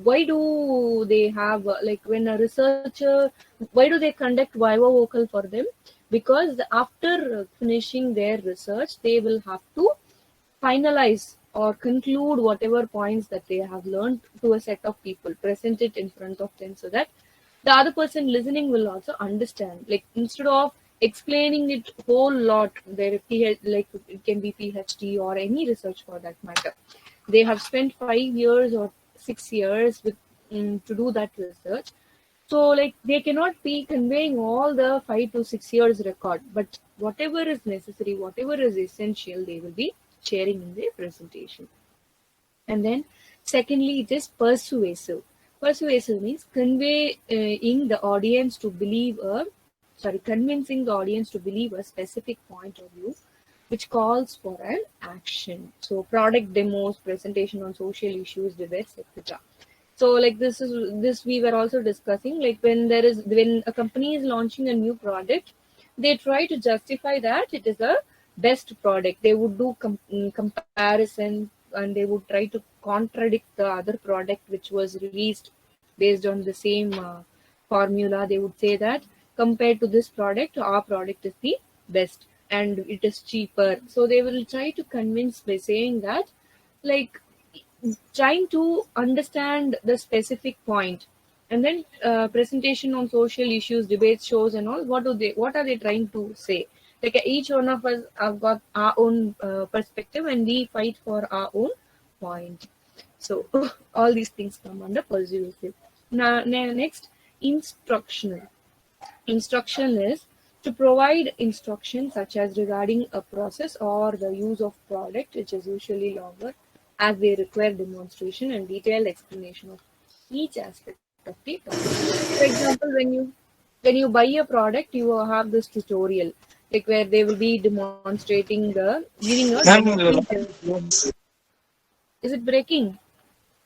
why do they have like when a researcher, why do they conduct viva vocal for them? Because after finishing their research, they will have to finalize or conclude whatever points that they have learned to a set of people, present it in front of them so that the other person listening will also understand. Like instead of explaining it whole lot, their like it can be PhD or any research for that matter. They have spent 5 years or 6 years with to do that research. So like they cannot be conveying all the 5 to 6 years record, but whatever is necessary, whatever is essential, they will be sharing in their presentation. And then secondly, it is persuasive. Persuasive means conveying the audience to believe convincing the audience to believe a specific point of view which calls for an action. So product demos, presentation on social issues, debates, etc. So like this we were also discussing, like when a company is launching a new product, they try to justify that it is a best product. They would do comparison, and they would try to contradict the other product which was released based on the same formula. They would say that compared to this product, our product is the best and it is cheaper. So they will try to convince by saying that, like trying to understand the specific point. And then presentation on social issues, debates, shows and all, what are they trying to say? Like each one of us have got our own perspective and we fight for our own point. So all these things come under persuasive. Now next, instructional. Instruction is to provide instructions such as regarding a process or the use of product, which is usually longer, as they require demonstration and detailed explanation of each aspect of the topic. For example, when you buy a product, you will have this tutorial, like where they will be demonstrating giving a. Is it breaking?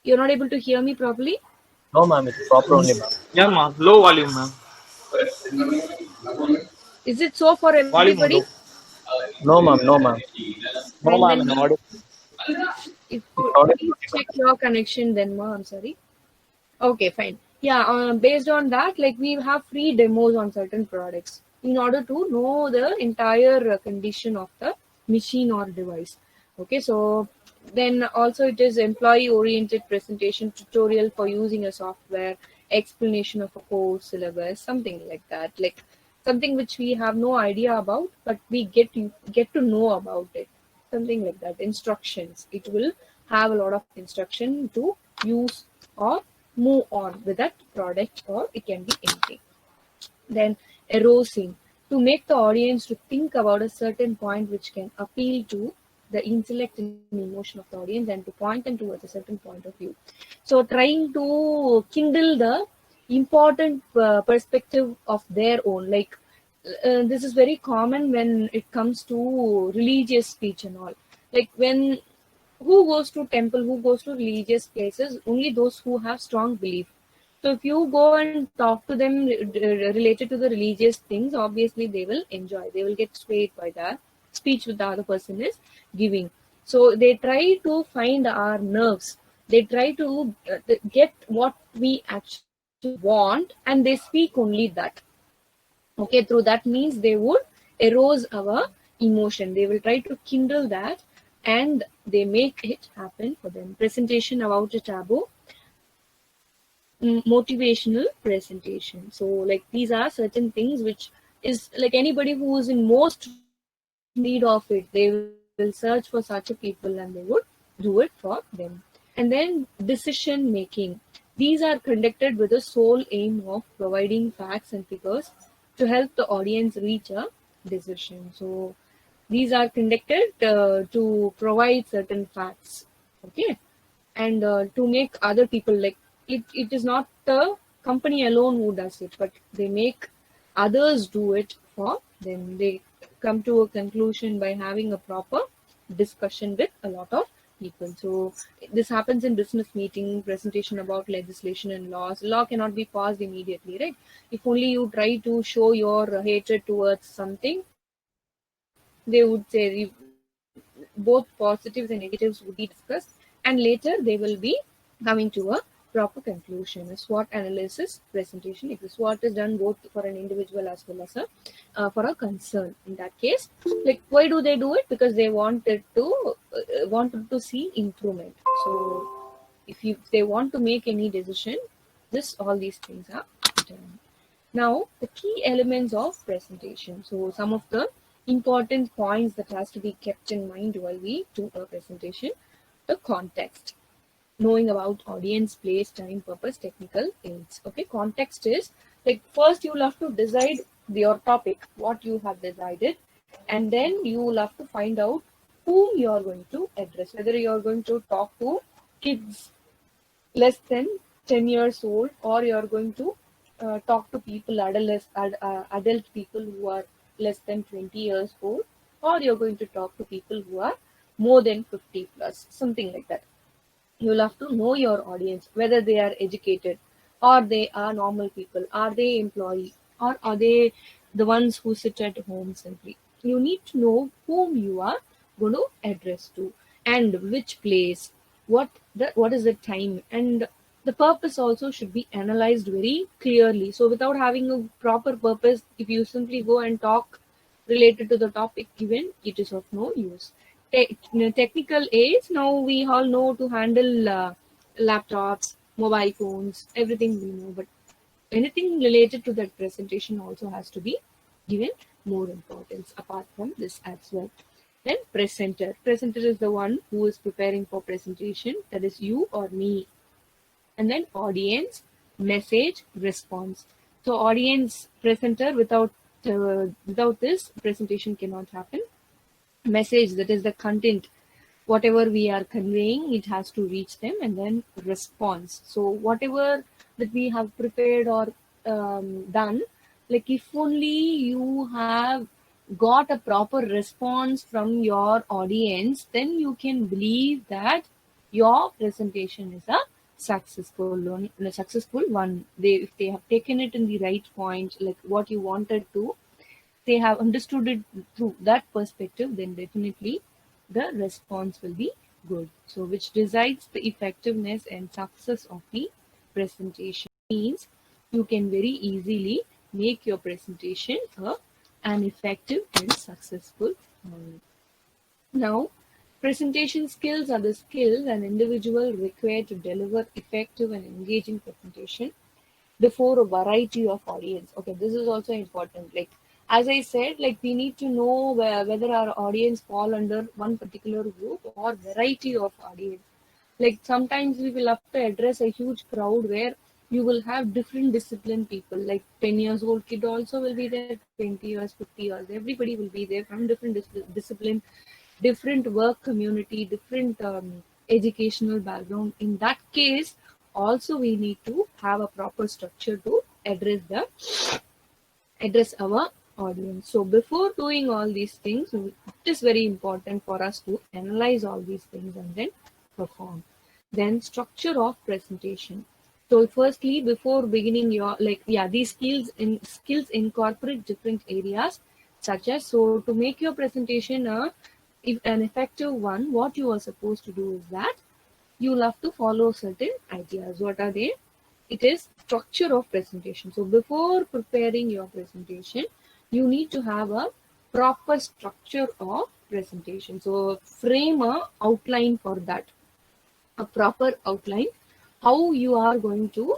You're not able to hear me properly? No, ma'am, it's proper only, ma'am. Yeah, ma'am. Low volume, ma'am. Is it so for Volume everybody? low. No, ma'am. No, ma'am. No, And ma'am. then In audio. if It's audible. please check your connection then, ma. I'm sorry. Okay, fine. Yeah, based on that, like we have free demos on certain products in order to know the entire condition of the machine or device. Okay, so then also it is employee-oriented presentation tutorial for using a software, explanation of a course syllabus, something like that. Like something which we have no idea about, but we get to know about it. Something like that. Instructions. It will have a lot of instruction to use or move on with that product, or it can be anything. Then arousing, to make the audience to think about a certain point which can appeal to the intellect and emotion of the audience and to point them towards a certain point of view. So trying to kindle the important perspective of their own, like this is very common when it comes to religious speech and all. Like when who goes to temple, who goes to religious places? Only those who have strong belief. So if you go and talk to them related to the religious things, obviously they will enjoy. They will get swayed by the speech that the other person is giving. So they try to find our nerves. They try to get what we actually want, and they speak only that. Okay, through that means they would arouse our emotion. They will try to kindle that, and they make it happen for them. Presentation about a taboo, motivational presentation. So like these are certain things which is like anybody who is in most need of it, they will search for such a people and they would do it for them. And then decision making. These are conducted with the sole aim of providing facts and figures to help the audience reach a decision. So these are conducted to provide certain facts, okay, and to make other people like it is not the company alone who does it, but they make others do it for them. They come to a conclusion by having a proper discussion with a lot of people. So this happens in business meeting, presentation about legislation and laws. Law cannot be passed immediately, right? If only you try to show your hatred towards something, they would say both positives and negatives would be discussed, and later they will be coming to a proper conclusion. A SWOT analysis presentation exists. SWOT is done both for an individual as well as a for a concern. In that case, like why do they do it? Because they wanted to see improvement. So if they want to make any decision, this all these things are done. Now, the key elements of presentation. So, some of the important points that has to be kept in mind while we do a presentation. The context, knowing about audience, place, time, purpose, technical aids. Okay, context is like first you will have to decide your topic, what you have decided, and then you will have to find out whom you are going to address. Whether you are going to talk to kids less than 10 years old, or you're going to talk to people, adult people who are less than 20 years old, or you're going to talk to people who are more than 50 plus, something like that. You'll have to know your audience, whether they are educated or they are normal people, are they employee, or are they the ones who sit at home simply. You need to know whom you are going to address to, and which place, what is the time, and the purpose also should be analyzed very clearly. So without having a proper purpose, if you simply go and talk related to the topic given, it is of no use. Technical aids, now we all know to handle laptops, mobile phones, everything we know, but anything related to that presentation also has to be given more importance apart from this as well. Then presenter is the one who is preparing for presentation, that is you or me. And then audience, message, response. So audience, presenter, without this presentation cannot happen. Message, that is the content, whatever we are conveying, it has to reach them. And then response, so whatever that we have prepared or done, like if only you have got a proper response from your audience, then you can believe that your presentation is a successful one. If they have taken it in the right point, like what you wanted to they have understood it through that perspective, then definitely the response will be good. So, which decides the effectiveness and success of the presentation means you can very easily make your presentation an effective and successful one. Now, presentation skills are the skills an individual required to deliver effective and engaging presentation before a variety of audience. Okay, this is also important. Like as I said, like we need to know whether our audience fall under one particular group or variety of audience. Like sometimes we will have to address a huge crowd where you will have different discipline people. Like 10 years old kid also will be there, 20 years, 50 years. Everybody will be there from different discipline, different work community, different educational background. In that case, also we need to have a proper structure to address our audience. So before doing all these things, it is very important for us to analyze all these things and then perform. Then structure of presentation. So firstly, before beginning your these skills incorporate different areas such as, so to make your presentation if an effective one, what you are supposed to do is that you'll have to follow certain ideas. What are they? It is structure of presentation. So before preparing your presentation, you need to have a proper structure of presentation. So frame a outline for that, a proper outline, how you are going to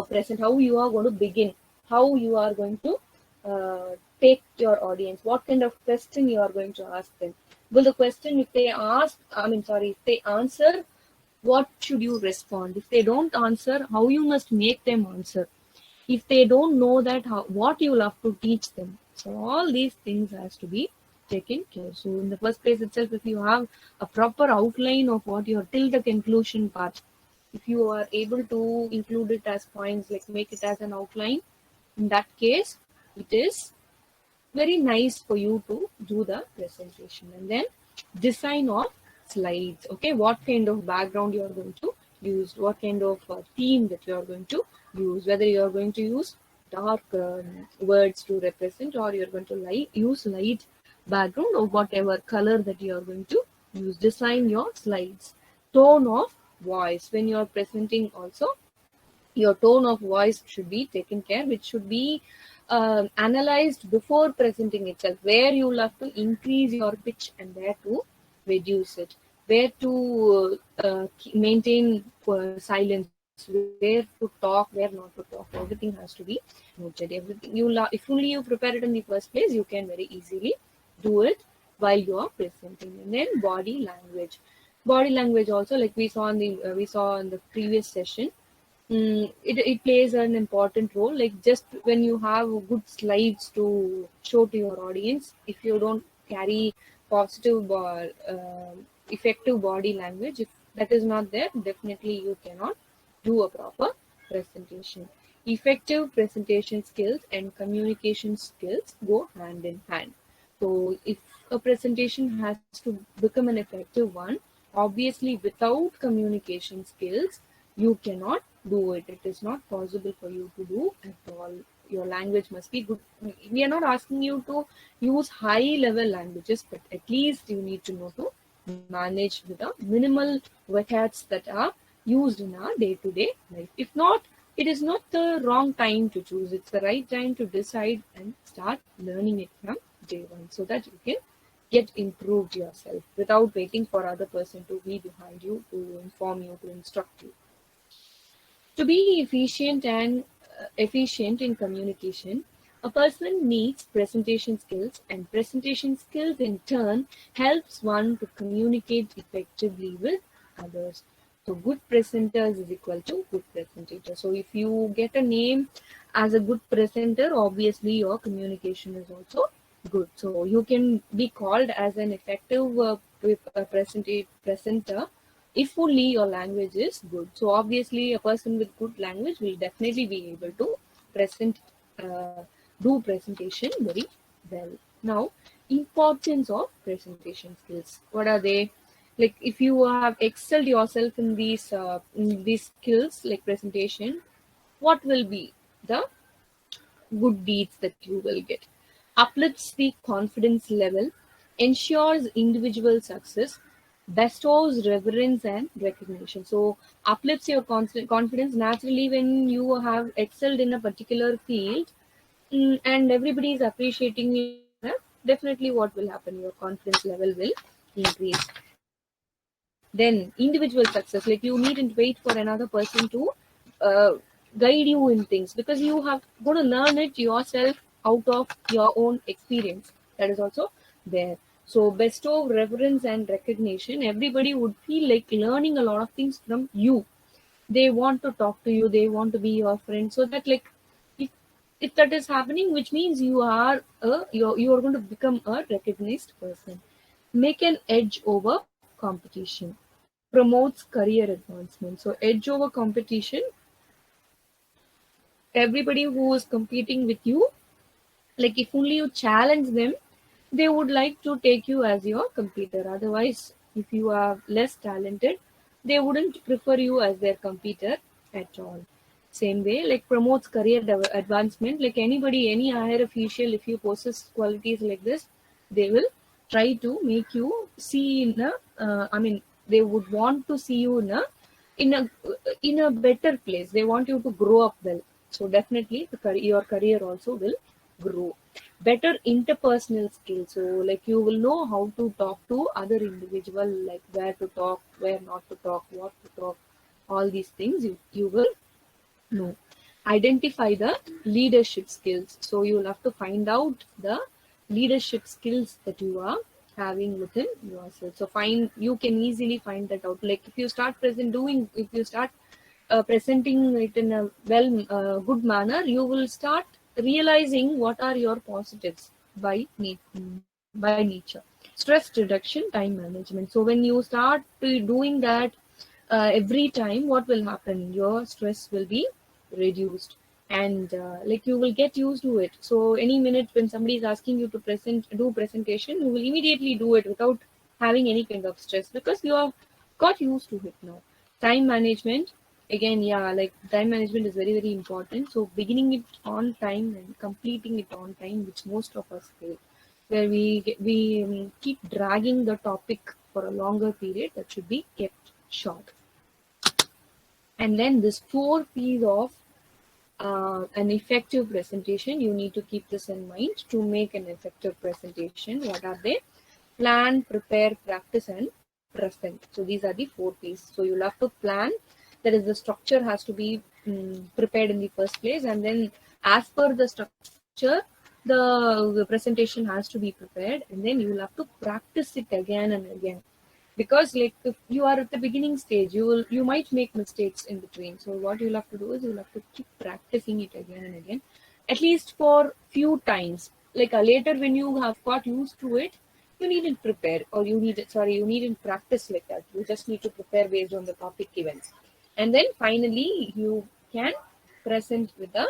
present, how you are going to begin, how you are going to take your audience, what kind of question you are going to ask them. Will the question, if they if they answer, what should you respond? If they don't answer, how you must make them answer? If they don't know that, what you will have to teach them? So all these things has to be taken care. So in the first place itself, if you have a proper outline of what your till the conclusion part, if you are able to include it as points, like make it as an outline, in that case, it is very nice for you to do the presentation. And then design of slides. Okay, what kind of background you are going to use, what kind of theme that you are going to use, whether you are going to use dark words to represent, or you're going to use light background, or whatever color that you are going to use. Design your slides. Tone of voice. When you are presenting also, your tone of voice should be taken care, which should be analyzed before presenting itself, where you will have to increase your pitch and where to reduce it, where to maintain silence, where to talk, where not to talk. Everything has to be noted. Everything if only you prepare it in the first place, you can very easily do it while you are presenting. And then body language. Body language also, like we saw in the previous session, it plays an important role. Like just when you have good slides to show to your audience, if you don't carry positive effective body language, if that is not there, definitely you cannot do a proper presentation. Effective presentation skills and communication skills go hand in hand. So if a presentation has to become an effective one, obviously without communication skills, you cannot do it. It is not possible for you to do at all. Your language must be good. We are not asking you to use high level languages, but at least you need to know to manage with the minimal vocabs that are used in our day-to-day life. If not, it is not the wrong time to choose. It's the right time to decide and start learning it from day one, so that you can get improved yourself without waiting for other person to be behind you, to inform you, to instruct you. To be efficient in communication, a person needs presentation skills, and presentation skills in turn helps one to communicate effectively with others. So good presenters is equal to good presentator. So if you get a name as a good presenter, obviously your communication is also good. So you can be called as an effective presenter if only your language is good. So obviously a person with good language will definitely be able to do presentation very well. Now, importance of presentation skills. What are they? Like if you have excelled yourself in these skills like presentation, what will be the good deeds that you will get? uplifts the confidence level, ensures individual success, bestows reverence and recognition. So uplifts your confidence naturally when you have excelled in a particular field, and everybody is appreciating you. Definitely, what will happen? Your confidence level will increase. Then individual success, like you needn't wait for another person to uh, guide you in things, because you have got to learn it yourself out of your own experience. That is also there. So bestow reverence and recognition, everybody would feel like learning a lot of things from you. They want to talk to you, they want to be your friend, so that like if, if that is happening, which means you are you are going to become a recognized person. Make an edge over competition, promotes career advancement. So edge over competition, everybody who is competing with you, like if only you challenge them, they would like to take you as your competitor. Otherwise, if you are less talented, they wouldn't prefer you as their competitor at all. Same way, like promotes career advancement, like anybody, any higher official, if you possess qualities like this, they will try to make you see in a they would want to see you in a in a better place. They want you to grow up well. So definitely your career also will grow. Better interpersonal skills, so like you will know how to talk to other individual, like where to talk, where not to talk, what to talk, all these things you will know. Identify the leadership skills, so you will have to find out the leadership skills that you are having within yourself. So find, you can easily find that out. Like if you start if you start presenting it in a good manner, you will start realizing what are your positives by nature. Stress reduction, time management. So when you start doing that every time, what will happen? Your stress will be reduced, and like you will get used to it. So any minute when somebody is asking you to do presentation, you will immediately do it without having any kind of stress, because you have got used to it now. Time management, again, yeah, like time management is very very important. So beginning it on time and completing it on time, which most of us fail, where we keep dragging the topic for a longer period, that should be kept short. And then this 4 P's of an effective presentation, you need to keep this in mind to make an effective presentation. What are they? Plan, prepare, practice, and present. So these are the 4 P's. So you'll have to plan, that is the structure has to be prepared in the first place, and then as per the structure, the presentation has to be prepared, and then you will have to practice it again and again. Because like if you are at the beginning stage, you might make mistakes in between. So what you'll have to do is you'll have to keep practicing it again and again, at least for few times. Like later when you have got used to it, you needn't prepare, or you needn't practice like that. You just need to prepare based on the topic given, and then finally you can present with the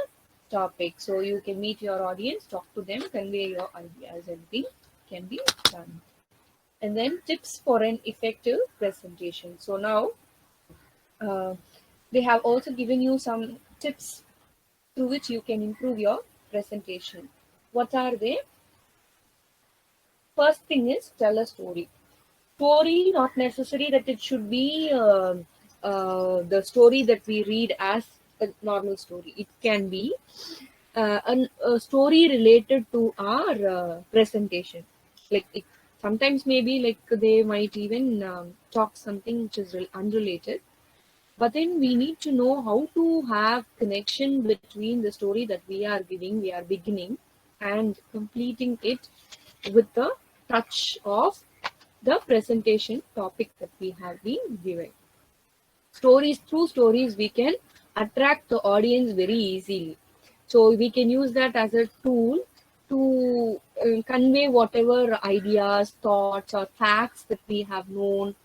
topic. So you can meet your audience, talk to them, convey your ideas, everything can be done. And then tips for an effective presentation. So now uh, they have also given you some tips through which you can improve your presentation. What are they? First thing is tell a story. Story, not necessary that it should be the story that we read as a normal story. It can be a story related to our presentation. Like it, sometimes maybe like they might even talk something which is unrelated, but then we need to know how to have connection between the story that we are beginning and completing it with the touch of the presentation topic that we have been given. Through stories we can attract the audience very easily. So we can use that as a tool to convey whatever ideas, thoughts, or facts that we have known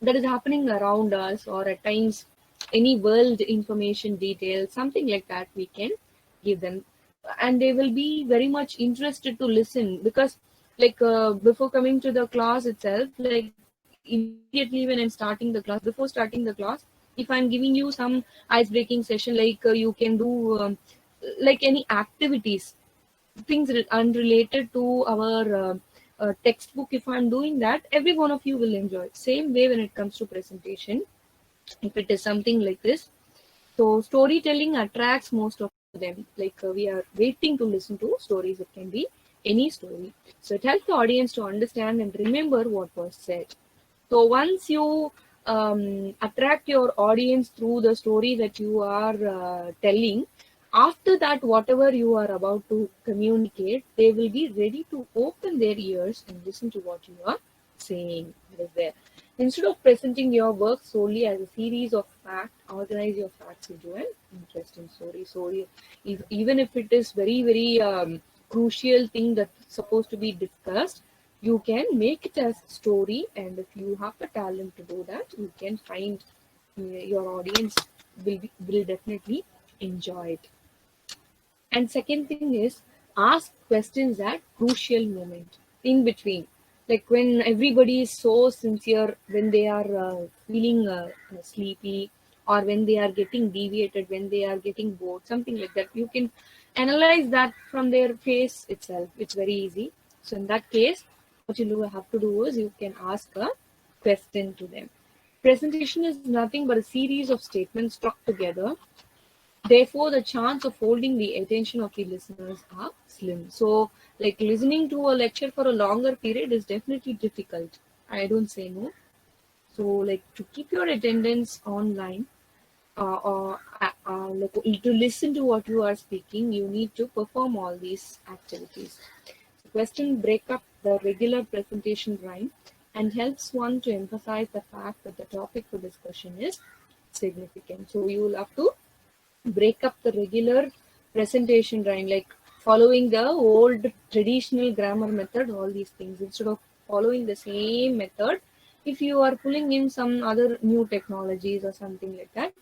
that is happening around us, or at times any world information details, something like that we can give them. And they will be very much interested to listen, because like before coming to the class itself, like immediately when I'm starting the class, before starting the class, if I'm giving you some ice breaking session, like you can do like any activities, things unrelated to our textbook, if I'm doing that, every one of you will enjoy. Same way when it comes to presentation, if it is something like this. So storytelling attracts most of them. Like we are waiting to listen to stories. It can be any story. So it helps the audience to understand and remember what was said. So once you attract your audience through the story that you are telling, after that, whatever you are about to communicate, they will be ready to open their ears and listen to what you are saying. That is there. Instead of presenting your work solely as a series of facts, organize your facts into an interesting story. So even if it is very, very crucial thing that's supposed to be discussed, you can make it as a story, and if you have the talent to do that, you can find your audience will definitely enjoy it. And second thing is, ask questions at crucial moment in between. Like when everybody is so sincere, when they are feeling sleepy, or when they are getting deviated, when they are getting bored, something like that. You can analyze that from their face itself. It's very easy. So in that case, what you have to do is you can ask a question to them. Presentation is nothing but a series of statements struck together. Therefore, the chance of holding the attention of the listeners are slim. So, like listening to a lecture for a longer period is definitely difficult. I don't say no. So, like to keep your attendance online, like to listen to what you are speaking, you need to perform all these activities. The question break up the regular presentation rhyme and helps one to emphasize the fact that the topic for discussion is significant. So you will have to break up the regular presentation rhyme, like following the old traditional grammar method, all these things. Instead of following the same method, if you are pulling in some other new technologies or something like that,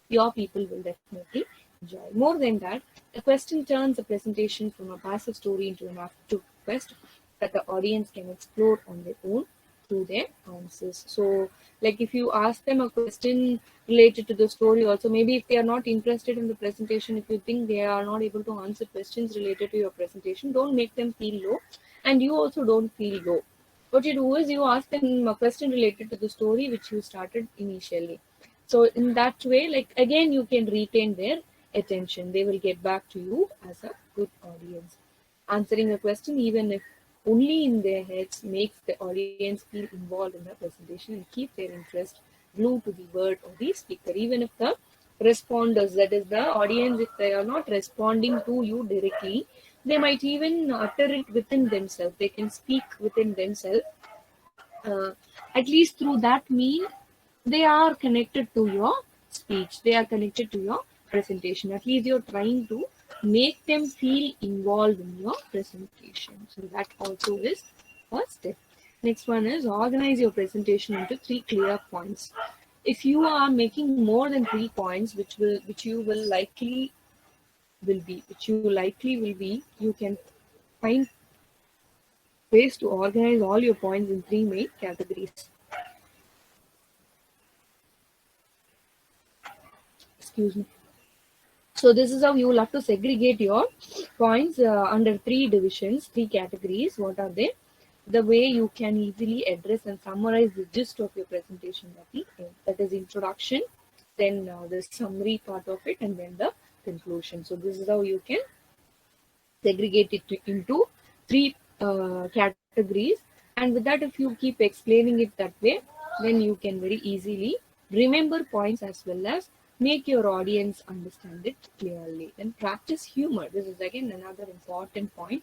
your people will definitely enjoy. More than that, the question turns the presentation from a passive story into an active quest that the audience can explore on their own through their answers. So, like if you ask them a question related to the story, also maybe if they are not interested in the presentation, if you think they are not able to answer questions related to your presentation, don't make them feel low, and you also don't feel low. What you do is you ask them a question related to the story which you started initially. So in that way, like again, you can retain their attention. They will get back to you as a good audience. Answering a question, even if only in their heads, makes the audience feel involved in the presentation and keep their interest glued to the word or the speaker. Even if the responders, that is the audience, if they are not responding to you directly, they might even utter it within themselves. They can speak within themselves. At least through that mean, they are connected to your speech. They are connected to your presentation. At least you're trying to make them feel involved in your presentation. So that also is a step. Next one is organize your presentation into 3 clear points. If you are making more than 3 points, which you likely will be, you can find ways to organize all your points in 3 main categories. Excuse me. So this is how you will have to segregate your points under 3 divisions, 3 categories. What are they? The way you can easily address and summarize the gist of your presentation at the end. That is introduction, then the summary part of it, and then the conclusion. So this is how you can segregate it into 3 categories. And with that, if you keep explaining it that way, then you can very easily remember points as well as make your audience understand it clearly. Then practice humor. This is again another important point.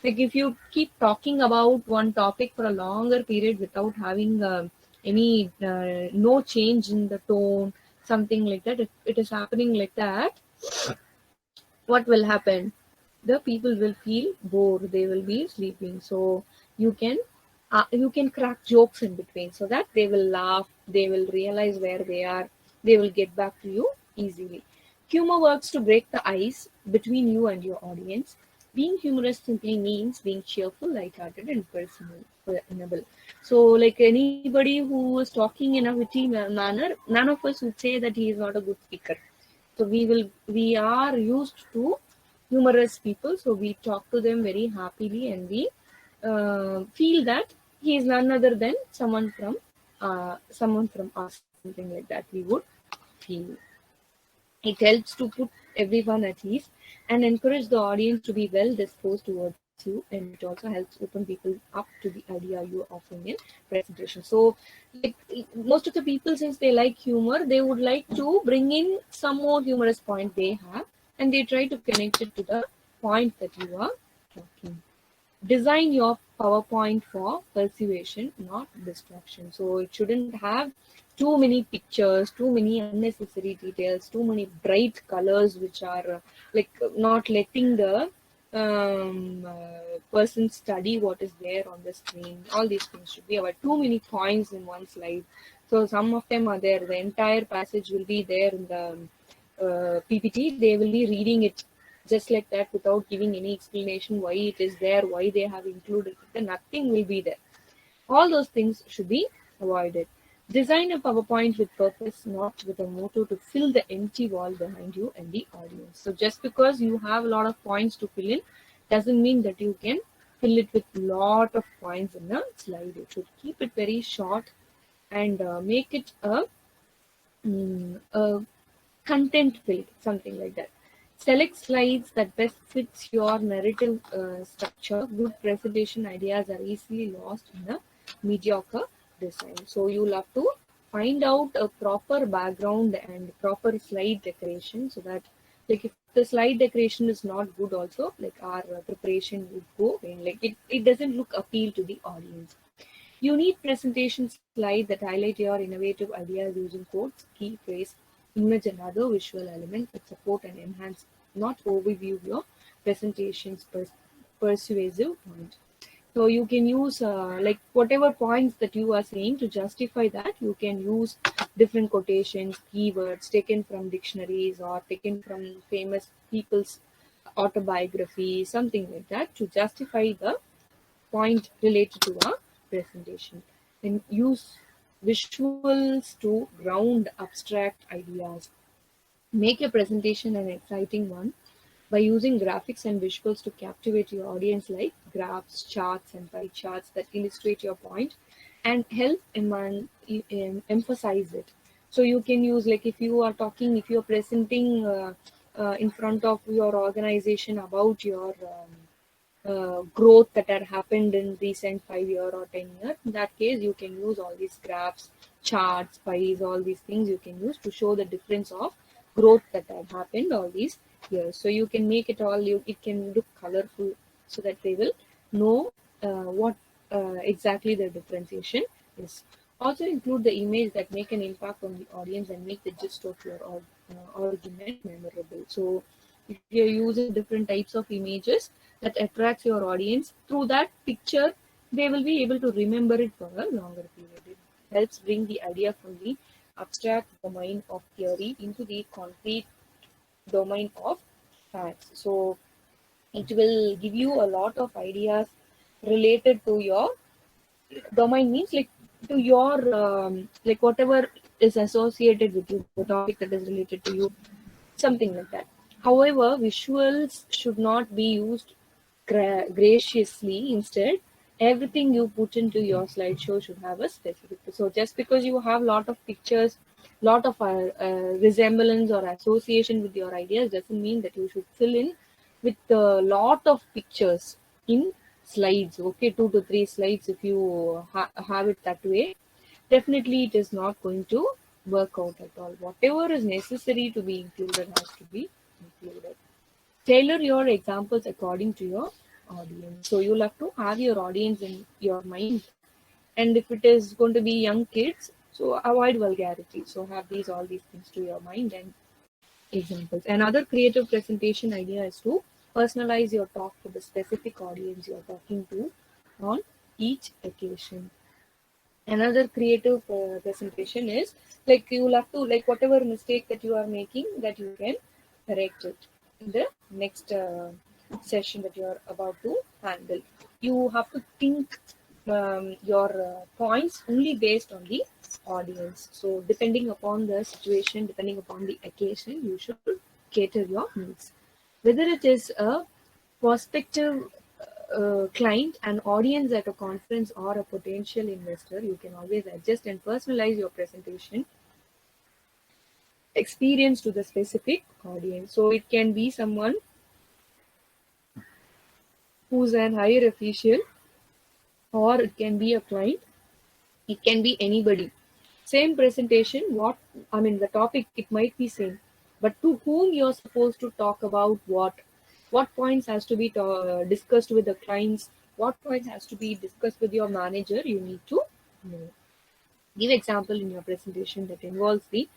Like if you keep talking about one topic for a longer period without having any no change in the tone, something like that, if it is happening like that, what will happen? The people will feel bored. They will be sleeping. So you can crack jokes in between so that they will laugh. They will realize where they are. They will get back to you easily. Humor works to break the ice between you and your audience. Being humorous simply means being cheerful, lighthearted, and personable. So, like anybody who is talking in a witty manner, none of us would say that he is not a good speaker. So we are used to humorous people, so we talk to them very happily, and we feel that he is none other than someone from us, something like that we would feel. It helps to put everyone at ease and encourage the audience to be well disposed towards you, and it also helps open people up to the idea you're offering in presentation. So, like most of the people, since they like humor, they would like to bring in some more humorous point they have, and they try to connect it to the point that you are talking. Design your PowerPoint for persuasion, not distraction. So it shouldn't have too many pictures, too many unnecessary details, too many bright colors, which are not letting the person study what is there on the screen. All these things should be about too many points in one slide. So some of them are there. The entire passage will be there in the PPT. They will be reading it just like that without giving any explanation why it is there, why they have included it, then nothing will be there. All those things should be avoided. Design a PowerPoint with purpose, not with a motto to fill the empty wall behind you and the audience. So just because you have a lot of points to fill in doesn't mean that you can fill it with a lot of points in a slide. You should keep it very short and make it a content filled, something like that. Select slides that best fits your narrative structure. Good presentation ideas are easily lost in a mediocre design. So you'll have to find out a proper background and proper slide decoration, so that if the slide decoration is not good also, our preparation would go in, it doesn't look appeal to the audience. You need presentation slides that highlight your innovative ideas using quotes, key phrase, image, and other visual elements that support and enhance, not overview your presentation's persuasive point. So you can use whatever points that you are saying, to justify that you can use different quotations, keywords taken from dictionaries or taken from famous people's autobiography, something like that, to justify the point related to a presentation. And use visuals to ground abstract ideas. Make your presentation an exciting one by using graphics and visuals to captivate your audience, like graphs, charts, and pie charts that illustrate your point and help emphasize it. So you can use, if you are talking, if you are presenting in front of your organization about your growth that had happened in recent 5 year or 10 year. In that case, you can use all these graphs, charts, pies, all these things you can use to show the difference of growth that had happened all these years. So you can make it all, it can look colorful, so that they will know what exactly the differentiation is. Also include the image that make an impact on the audience and make the gist of your argument memorable. So if you're using different types of images that attracts your audience, through that picture they will be able to remember it for a longer period. It helps bring the idea from the abstract domain of theory into the concrete domain of facts. So it will give you a lot of ideas related to your domain, means to your whatever is associated with you, the topic that is related to you, something like that. However, visuals should not be used graciously. Instead, everything you put into your slideshow should have a specific. So just because you have a lot of pictures, lot of resemblance or association with your ideas, doesn't mean that you should fill in with a lot of pictures in slides. Okay, 2 to 3 slides, if you have it that way, definitely it is not going to work out at all. Whatever is necessary to be included has to be included. Tailor your examples according to your audience. So you'll have to have your audience in your mind. And if it is going to be young kids, so avoid vulgarity. So have all these things to your mind and examples. Another creative presentation idea is to personalize your talk to the specific audience you're talking to on each occasion. Another creative presentation is you will have to, whatever mistake that you are making, that you can correct it in the next session that you are about to handle. You have to think your points only based on the audience. So depending upon the situation, depending upon the occasion, you should cater your needs. whether it is a prospective client, an audience at a conference, or a potential investor, you can always adjust and personalize your presentation experience to the specific audience. So it can be someone who's an higher official, or it can be a client, it can be anybody. Same presentation, the topic, it might be same, but to whom you're supposed to talk about what points has to be discussed with the clients, what points has to be discussed with your manager, you need to know. Give example in your presentation that involves the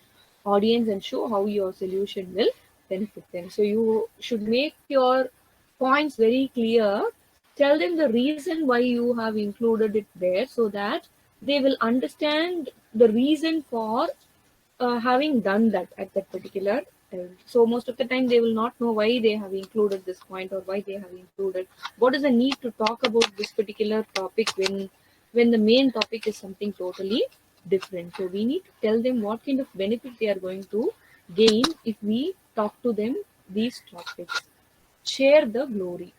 audience and show how your solution will benefit them. So you should make your points very clear. Tell them the reason why you have included it there, so that they will understand the reason for having done that at that particular time. So most of the time they will not know why they have included this point, or why they have included what is the need to talk about this particular topic when the main topic is something totally different. So we need to tell them what kind of benefit they are going to gain if we talk to them these topics. Share the glory.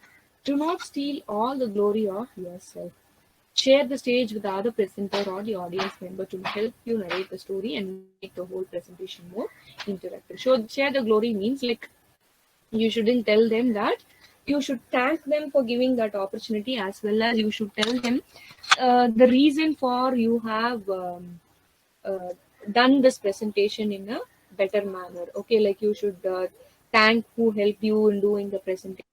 Do not steal all the glory of yourself. Share the stage with the other presenter or the audience member to help you narrate the story and make the whole presentation more interactive. So share the glory means, like, you shouldn't tell them that. You should thank them for giving that opportunity, as well as you should tell them the reason for you have done this presentation in a better manner. Okay, like you should thank who helped you in doing the presentation,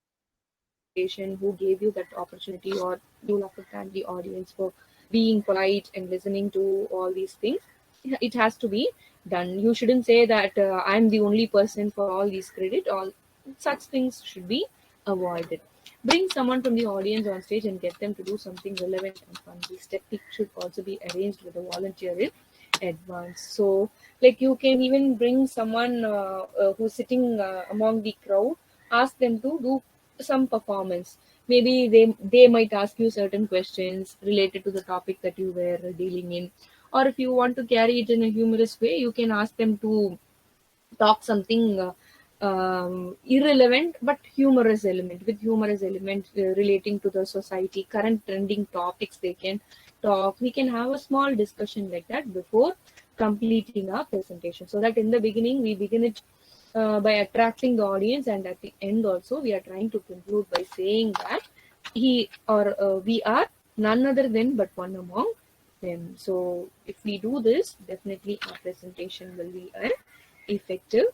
who gave you that opportunity, or you'll have to thank the audience for being polite and listening to all these things. It has to be done. You shouldn't say that I'm the only person for all these credit. All such things should be avoided. Bring someone from the audience on stage and get them to do something relevant and fun. This technique should also be arranged with a volunteer in advance. So, like, you can even bring someone who's sitting among the crowd, ask them to do some performance. Maybe they might ask you certain questions related to the topic that you were dealing in, or if you want to carry it in a humorous way, you can ask them to talk something irrelevant but humorous element, with humorous element relating to the society, current trending topics. They can talk. We can have a small discussion like that before completing our presentation, so that in the beginning we begin it by attracting the audience, and at the end also we are trying to conclude by saying that he or we are none other than but one among them. So if we do this, definitely our presentation will be an effective.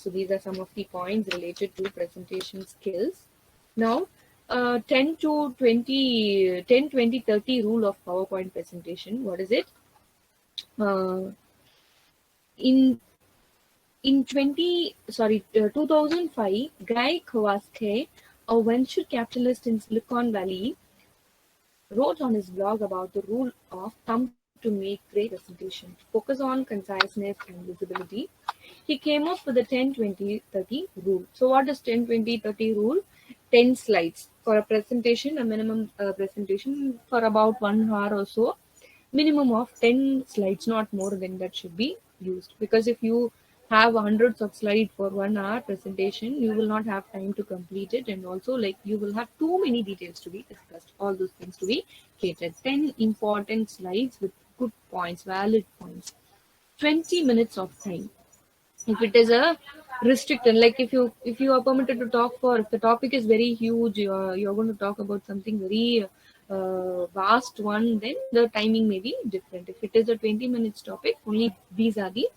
So these are some of the points related to presentation skills. Now 10 to 20 10 20 30 rule of PowerPoint presentation. What is it? In 2005, Guy Kawasaki, a venture capitalist in Silicon Valley, wrote on his blog about the rule of thumb to make great presentation. Focus on conciseness and visibility. He came up with the 10-20-30 rule. So what is 10-20-30 rule? 10 slides for a presentation, a minimum presentation for about 1 hour or so. Minimum of 10 slides, not more than that, should be used. Because if you have hundreds of slides for 1 hour presentation, you will not have time to complete it, and also, like, you will have too many details to be discussed, all those things to be catered. 10 important slides with good points, valid points. 20 minutes of time. If it is a restricted, like if you are permitted to talk for, if the topic is very huge, you're going to talk about something very vast one, then the timing may be different. If it is a 20 minutes topic, only these are the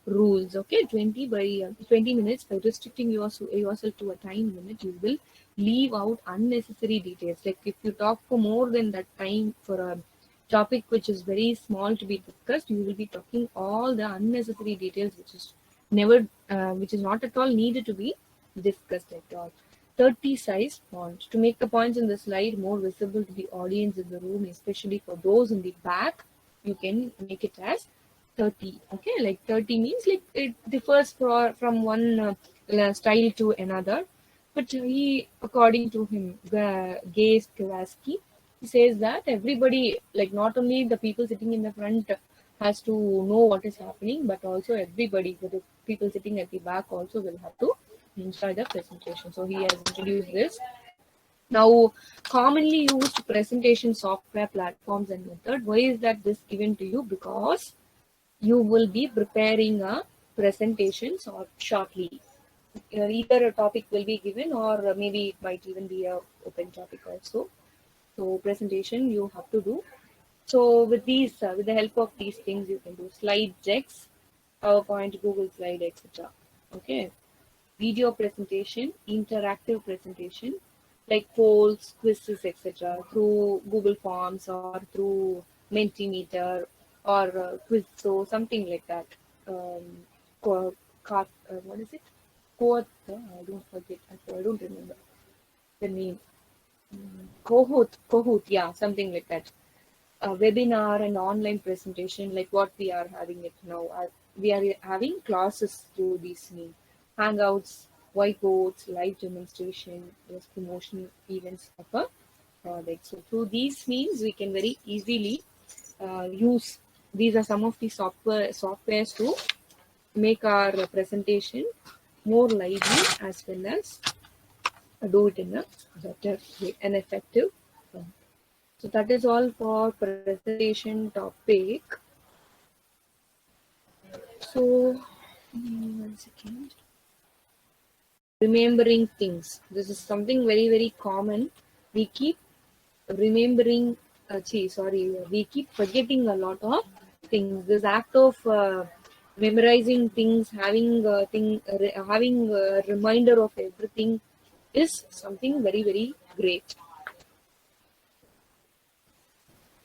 rules. Okay, 20 minutes. By restricting yourself to a time limit, you will leave out unnecessary details. Like if you talk for more than that time for a topic which is very small to be discussed, you will be talking all the unnecessary details which is not at all needed to be discussed at all. 30 size font to make the points in the slide more visible to the audience in the room, especially for those in the back. You can make it as 30. Okay, like 30 means like it differs from one style to another. But he, according to him, Gay Kawasaki, he says that everybody, like not only the people sitting in the front has to know what is happening, but also everybody, the people sitting at the back also will have to inside the presentation. So he has introduced this. Now, commonly used presentation software platforms and method. Why is that this given to you? Because you will be preparing a presentation shortly. Either a topic will be given, or maybe it might even be a open topic also. So presentation you have to do. So with these, with the help of these things, you can do slide decks, PowerPoint, Google Slide, etc. Okay. Video presentation, interactive presentation, like polls, quizzes, etc. through Google Forms or through Mentimeter or Quizzo, something like that. What is it? I don't forget. I don't remember the name. Kahoot, yeah, something like that. A webinar and online presentation like what we are having it now. We are having classes through these means. Hangouts, whiteboards, live demonstration, yes, promotion events of a product. So through these means we can very easily use. These are some of the softwares to make our presentation more lively as well as do it in a better way and effective way. So that is all for presentation topic. So 1 second. Remembering things. This is something very, very common. We keep remembering, we keep forgetting a lot of things. This act of memorizing things, having having a reminder of everything is something very, very great.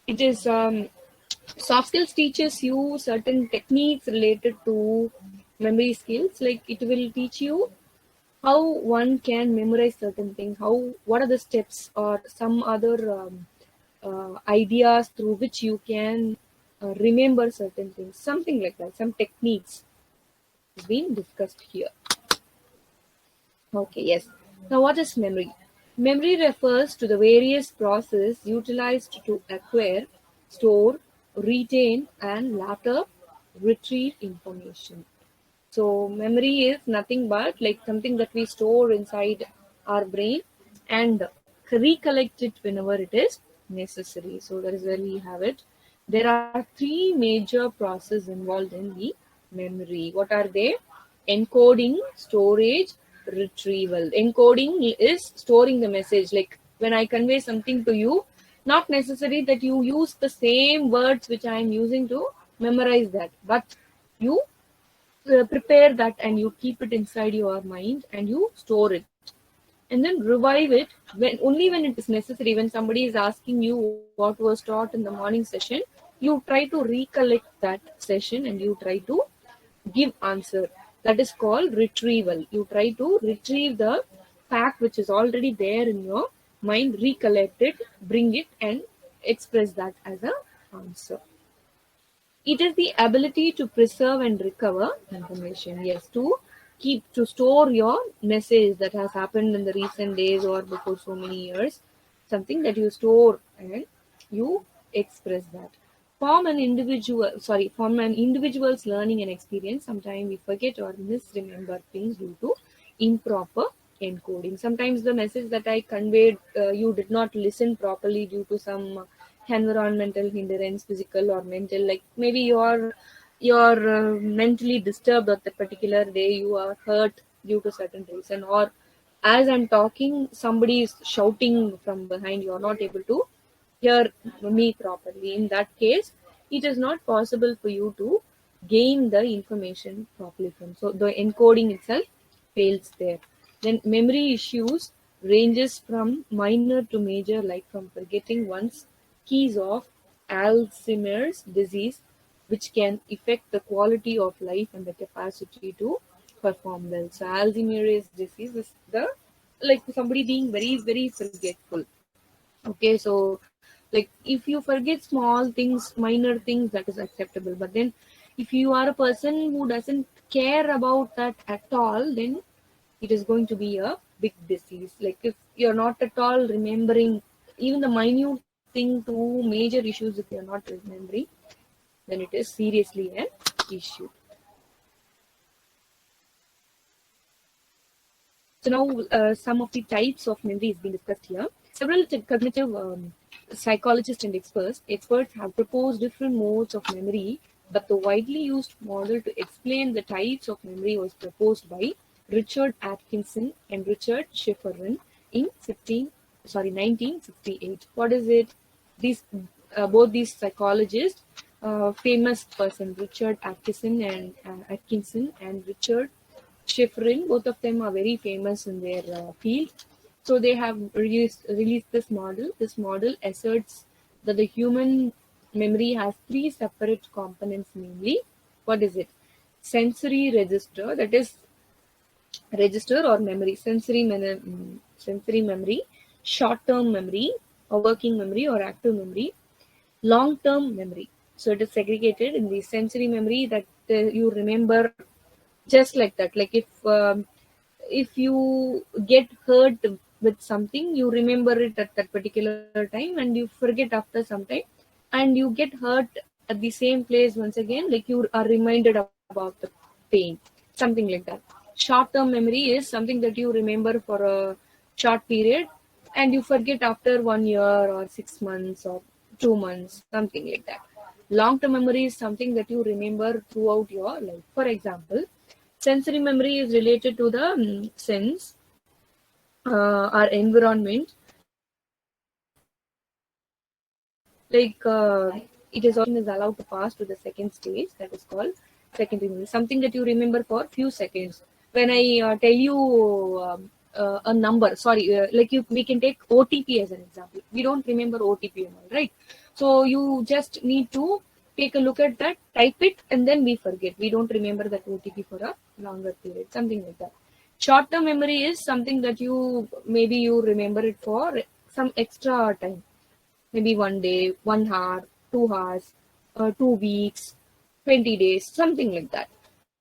It is soft skills teaches you certain techniques related to memory skills. Like it will teach you how one can memorize certain things, what are the steps or some other ideas through which you can remember certain things, something like that. Some techniques is being discussed here. Okay, yes. Now, what is memory? Memory refers to the various processes utilized to acquire, store, retain, and later retrieve information. So, memory is nothing but like something that we store inside our brain and recollect it whenever it is necessary. So, that is where we have it. There are three major processes involved in the memory. What are they? Encoding, storage, retrieval. Encoding is storing the message. Like when I convey something to you, not necessary that you use the same words which I am using to memorize that, but you prepare that and you keep it inside your mind and you store it, and then revive it when it is necessary. When somebody is asking you what was taught in the morning session, you try to recollect that session and you try to give answer. That is called retrieval. You try to retrieve the fact which is already there in your mind, recollect it, bring it, and express that as an answer. It is the ability to preserve and recover information. Yes, to store your message that has happened in the recent days or before so many years, something that you store and you express that. From an individual's learning and experience, sometimes we forget or misremember things due to improper encoding. Sometimes the message that I conveyed, you did not listen properly due to some environmental hindrance, physical or mental. Like maybe you're mentally disturbed at the particular day, you are hurt due to certain reason, or as I'm talking, somebody is shouting from behind, you're not able to hear me properly. In that case, it is not possible for you to gain the information properly from. So the encoding itself fails there. Then memory issues ranges from minor to major, like from forgetting one's keys of Alzheimer's disease, which can affect the quality of life and the capacity to perform well. So Alzheimer's disease is the like somebody being very, very forgetful. Okay, so like if you forget small things, minor things, that is acceptable. But then if you are a person who doesn't care about that at all, then it is going to be a big disease. Like if you're not at all remembering even the minute thing to major issues, if you're not remembering, then it is seriously an issue. So now some of the types of memory is being discussed here. Several cognitive psychologists and experts have proposed different modes of memory, but the widely used model to explain the types of memory was proposed by Richard Atkinson and Richard Schifrin in 1968. What is it? These both these psychologists, famous person Richard Atkinson and Richard Schifrin, both of them are very famous in their field. So they have released this model. This model asserts that the human memory has three separate components, namely, what is it? Sensory register, that is register or memory, sensory memory, short-term memory or working memory or active memory, long-term memory. So it is segregated in the sensory memory that you remember just like that. Like if you get hurt with something, you remember it at that particular time and you forget after some time, and you get hurt at the same place once again, like you are reminded about the pain, something like that. Short-term memory is something that you remember for a short period and you forget after 1 year or 6 months or 2 months, something like that. Long-term memory is something that you remember throughout your life. For example, sensory memory is related to the sense, our environment. Like it is often is allowed to pass to the second stage, that is called secondary memory. Something that you remember for few seconds. When I tell you a number, like we can take OTP as an example. We don't remember OTP and all, right? So you just need to take a look at that, type it, and then we forget. We don't remember that OTP for a longer period, something like that. Short-term memory is something that you remember it for some extra time, maybe 1 day, 1 hour, 2 hours, 2 weeks, 20 days, something like that.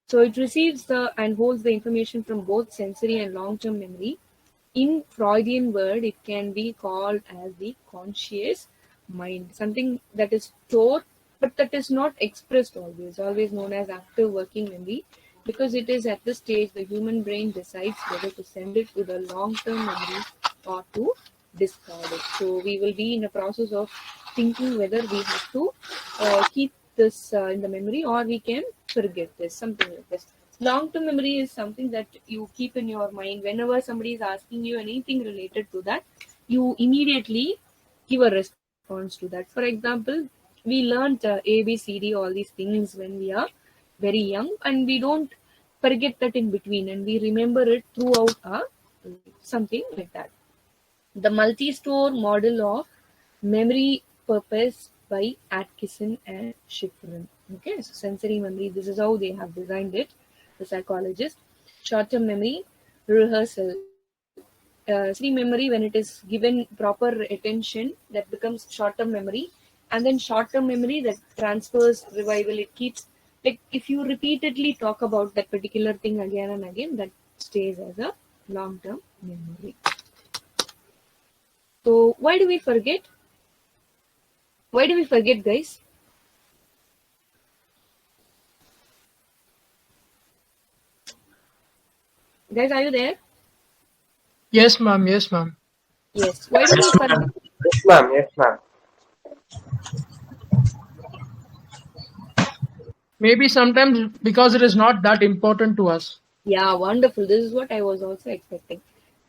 So it receives and holds the information from both sensory and long-term memory. In Freudian word, it can be called as the conscious mind, something that is stored but that is not expressed always known as active working memory, because it is at this stage the human brain decides whether to send it to the long-term memory or to discard it. So we will be in a process of thinking whether we have to keep this in the memory or we can forget this, something like this. Long-term memory is something that you keep in your mind. Whenever somebody is asking you anything related to that, you immediately give a response to that. For example, we learned A, B, C, D, all these things when we are very young, and we don't forget that in between, and we remember it throughout our life, something like that. The multi-store model of memory purpose by Atkinson and Schifrin. Okay, so sensory memory, this is how they have designed it, the psychologist. Short-term memory, rehearsal. Sensory memory, when it is given proper attention, that becomes short-term memory. And then short-term memory that transfers, revival, it keeps, like if you repeatedly talk about that particular thing again and again, that stays as a long-term memory. So why do we forget? Why do we forget, guys? Guys, are you there? Yes, ma'am. Yes, ma'am. Yes. Why do we forget? Yes, ma'am. Yes, ma'am. Maybe sometimes because it is not that important to us. Yeah, wonderful. This is what I was also expecting.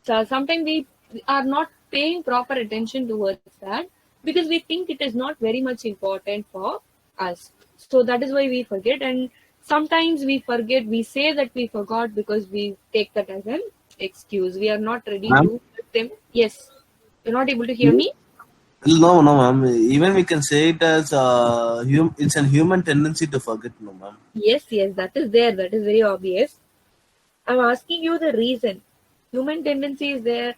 So sometimes we are not paying proper attention towards that because we think it is not very much important for us. So that is why we forget. And sometimes we forget, we say that we forgot because we take that as an excuse. We are not ready Ma'am? to put them. Yes. You're not able to hear me? No, no, ma'am. Even we can say it as it's a human tendency to forget, no, ma'am. Yes, that is there. That is very obvious. I'm asking you the reason. Human tendency is there.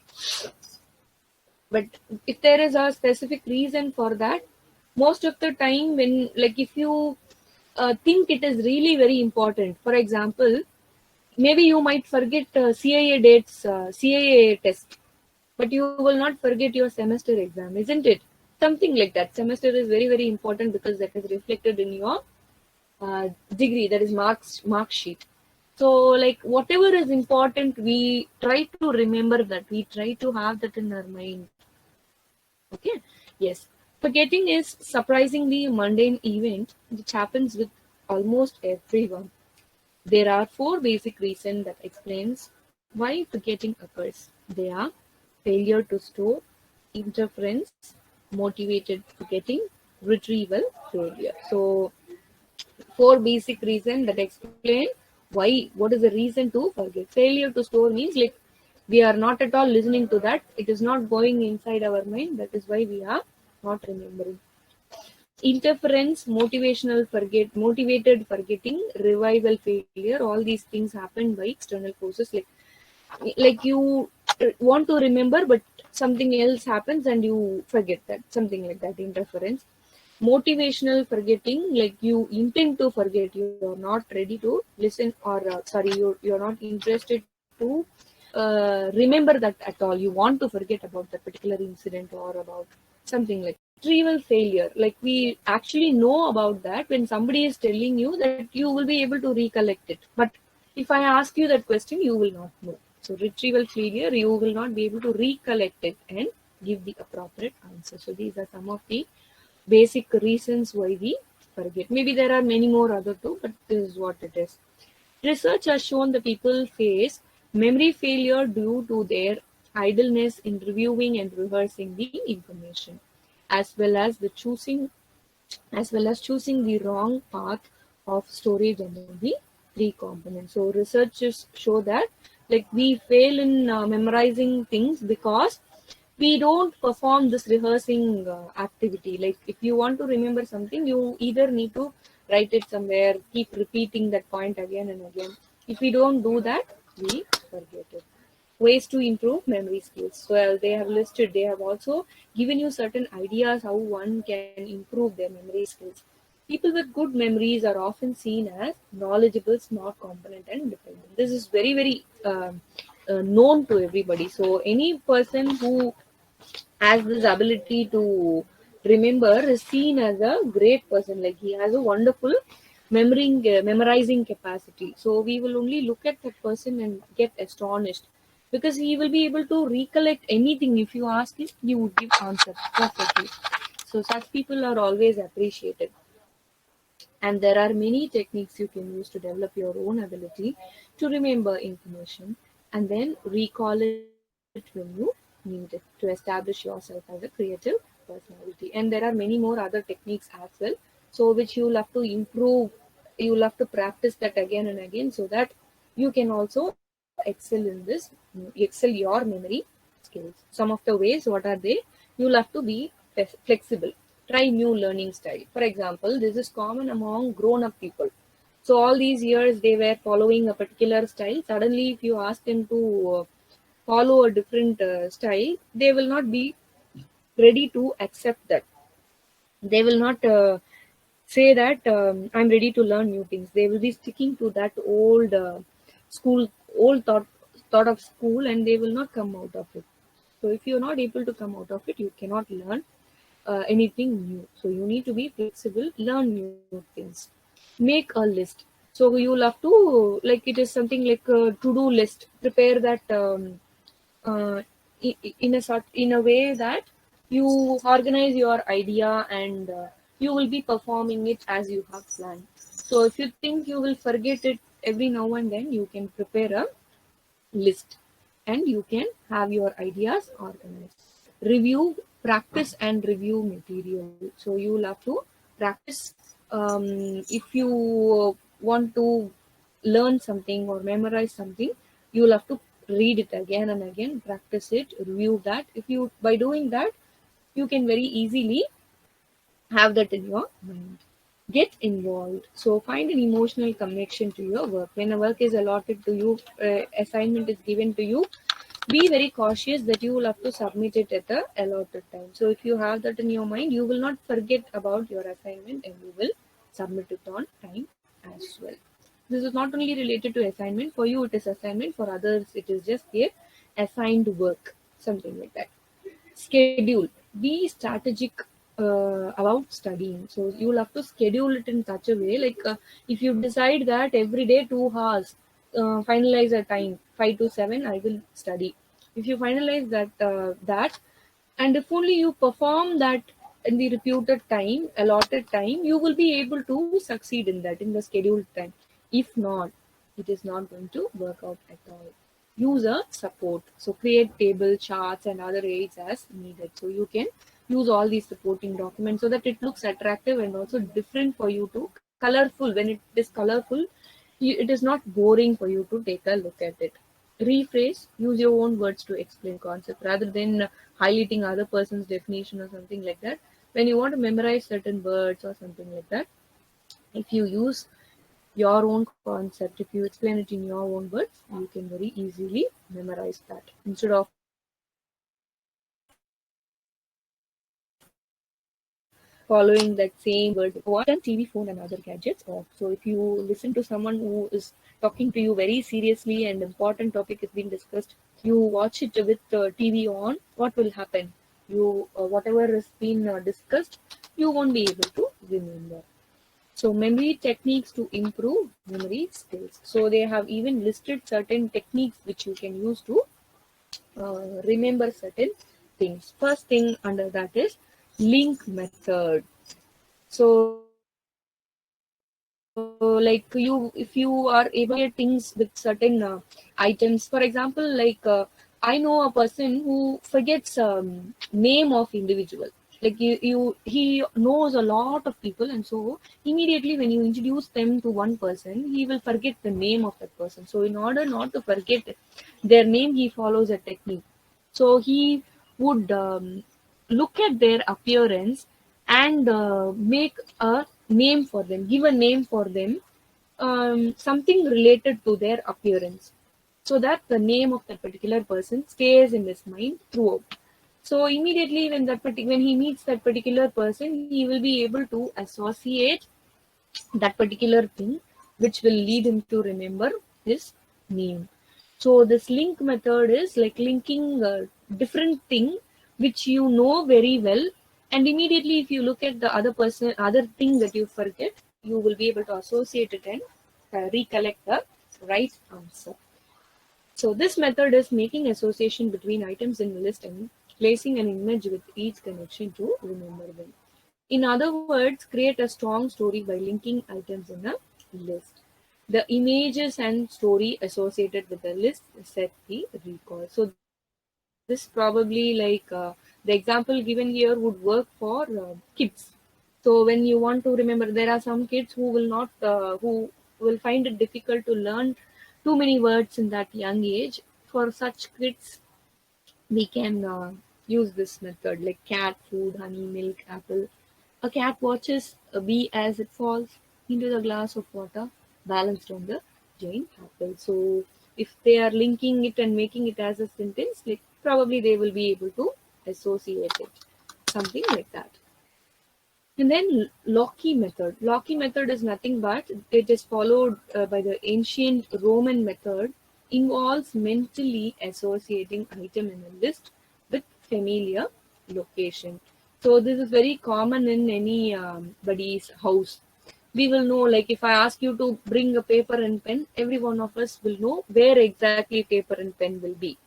But if there is a specific reason for that, most of the time when, like if you think it is really very important, for example, maybe you might forget CIA dates, CIA test, but you will not forget your semester exam, isn't it? Something like that. Semester is very, very important because that is reflected in your degree, that is mark sheet. So like whatever is important, we try to remember that, we try to have that in our mind. Okay. Yes, forgetting is surprisingly mundane event which happens with almost everyone. There are four basic reasons that explains why forgetting occurs. They are failure to store, interference, motivated forgetting, retrieval failure. So four basic reasons that explain why, what is the reason to forget. Failure to store means like we are not at all listening to that, it is not going inside our mind, that is why we are not remembering. Interference, motivational forget, motivated forgetting, revival failure, all these things happen by external forces. Like you want to remember but something else happens and you forget that, something like that, interference. Motivational forgetting, like you intend to forget, you are not ready to listen, or sorry, you're not interested to remember that at all, you want to forget about that particular incident or about something. Like retrieval failure, like we actually know about that, when somebody is telling you that you will be able to recollect it, but if I ask you that question you will not know. So retrieval failure, you will not be able to recollect it and give the appropriate answer. So these are some of the basic reasons why we forget. Maybe there are many more other too, but this is what it is. Research has shown that people face memory failure due to their idleness in reviewing and rehearsing the information, as well as the choosing the wrong path of storage among the three components. So researchers show that like we fail in memorizing things because we don't perform this rehearsing activity. Like if you want to remember something, you either need to write it somewhere, keep repeating that point again and again. If we don't do that, we forget it. Ways to improve memory skills. So they have listed, they have also given you certain ideas how one can improve their memory skills. People with good memories are often seen as knowledgeable, smart, competent, and dependent. This is very, very known to everybody. So any person who has this ability to remember is seen as a great person. Like he has a wonderful memorizing capacity. So we will only look at that person and get astonished because he will be able to recollect anything. If you ask him, he would give answer perfectly. So such people are always appreciated. And there are many techniques you can use to develop your own ability to remember information and then recall it when you need it to establish yourself as a creative personality. And there are many more other techniques as well. So which you'll have to improve, you'll have to practice that again and again so that you can also excel your memory skills. Some of the ways, what are they? You'll have to be flexible. Try new learning style. For example, this is common among grown-up people. So all these years they were following a particular style. Suddenly, if you ask them to follow a different style, they will not be ready to accept that. They will not say that I'm ready to learn new things. They will be sticking to that old school, old thought of school, and they will not come out of it. So if you're not able to come out of it, you cannot learn anything new. So you need to be flexible, learn new things, make a list. So you'll have to, like it is something like a to-do list. Prepare that in a way that you organize your idea and you will be performing it as you have planned. So if you think you will forget it every now and then, you can prepare a list and you can have your ideas organized. Review, practice and review material. So you will have to practice. If you want to learn something or memorize something, you will have to read it again and again, practice it, review that. If you, by doing that, you can very easily have that in your mind. Get involved. So find an emotional connection to your work. When a work is allotted to you, assignment is given to you, be very cautious that you will have to submit it at the allotted time. So if you have that in your mind, you will not forget about your assignment and you will submit it on time as well. This is not only related to assignment. For you, it is assignment. For others, it is just their assigned work, something like that. Schedule. Be strategic about studying. So you will have to schedule it in such a way, like if you decide that every day 2 hours finalize a time 5 to 7 I will study. If you finalize that, and if only you perform that in the reputed time, allotted time, you will be able to succeed in that in the scheduled time. If not, it is not going to work out at all. Use a support. So create table, charts, and other aids as needed. So you can use all these supporting documents so that it looks attractive and also different for you to colorful. When it is colorful, it is not boring for you to take a look at it. Rephrase, use your own words to explain concept rather than highlighting other person's definition or something like that. When you want to memorize certain words or something like that, if you use your own concept, if you explain it in your own words, you can very easily memorize that instead of following that same word. What and TV, phone, and other gadgets off. So if you listen to someone who is talking to you very seriously and important topic is being discussed, you watch it with TV on. What will happen? You whatever has been discussed, you won't be able to remember. So memory techniques to improve memory skills. So they have even listed certain techniques which you can use to remember certain things. First thing under that is link method. So like you, if you are able to get things with certain items, for example, like I know a person who forgets name of individual. Like he knows a lot of people, and so immediately when you introduce them to one person, he will forget the name of that person. So in order not to forget their name, he follows a technique. So he would look at their appearance and make a name for them, give a name for them, something related to their appearance, so that the name of that particular person stays in his mind throughout. So immediately when he meets that particular person, he will be able to associate that particular thing, which will lead him to remember his name. So this link method is like linking a different thing which you know very well, and immediately if you look at the other thing that you forget, you will be able to associate it and recollect the right answer. So this method is making association between items in the list and placing an image with each connection to remember them. In other words, create a strong story by linking items in a list. The images and story associated with the list set the recall. So this probably like the example given here would work for kids. So when you want to remember, there are some kids who will not, who will find it difficult to learn too many words in that young age. For such kids, we can use this method like cat, food, honey, milk, apple. A cat watches a bee as it falls into the glass of water balanced on the giant apple. So if they are linking it and making it as a sentence, like probably they will be able to associate it, something like that. And then Loki method. Loki method is nothing but it is followed by the ancient Roman method, involves mentally associating item in a list with familiar location. So this is very common in anybody's house. We will know, like if I ask you to bring a paper and pen, every one of us will know where exactly paper and pen will be.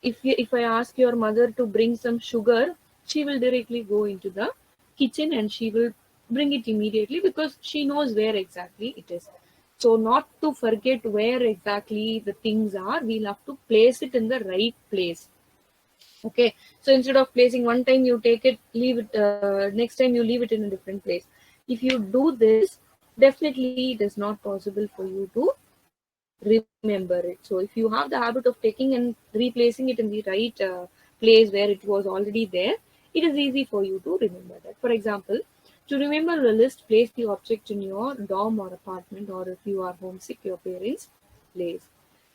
If I ask your mother to bring some sugar, she will directly go into the kitchen and she will bring it immediately because she knows where exactly it is. So not to forget where exactly the things are, we'll have to place it in the right place. Okay, so instead of placing one time you take it, leave it, next time you leave it in a different place. If you do this, definitely it is not possible for you to remember it. So if you have the habit of taking and replacing it in the right place where it was already there, it is easy for you to remember that. For example, to remember a list, place the object in your dorm or apartment, or if you are homesick, your parents' place.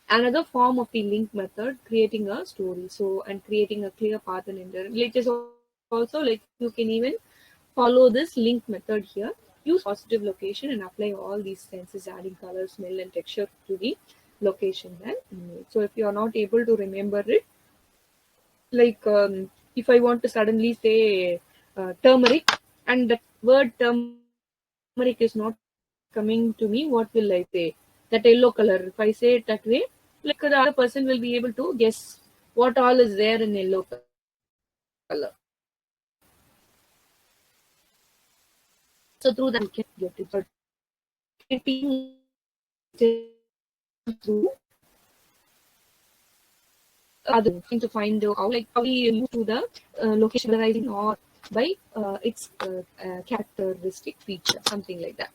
Another form of the link method, creating a story. So, and creating a clear path and indirect. It is also like you can even follow this link method here. Use positive location and apply all these senses, adding color, smell, and texture to the location and image. So if you are not able to remember it, like if I want to suddenly say turmeric, and the word turmeric is not coming to me, what will I say? that yellow color. If I say it that way, like the other person will be able to guess what all is there in yellow color. So through that you can get it. But being through other thing to find out like how we move to the location valorizing or by its characteristic feature, something like that.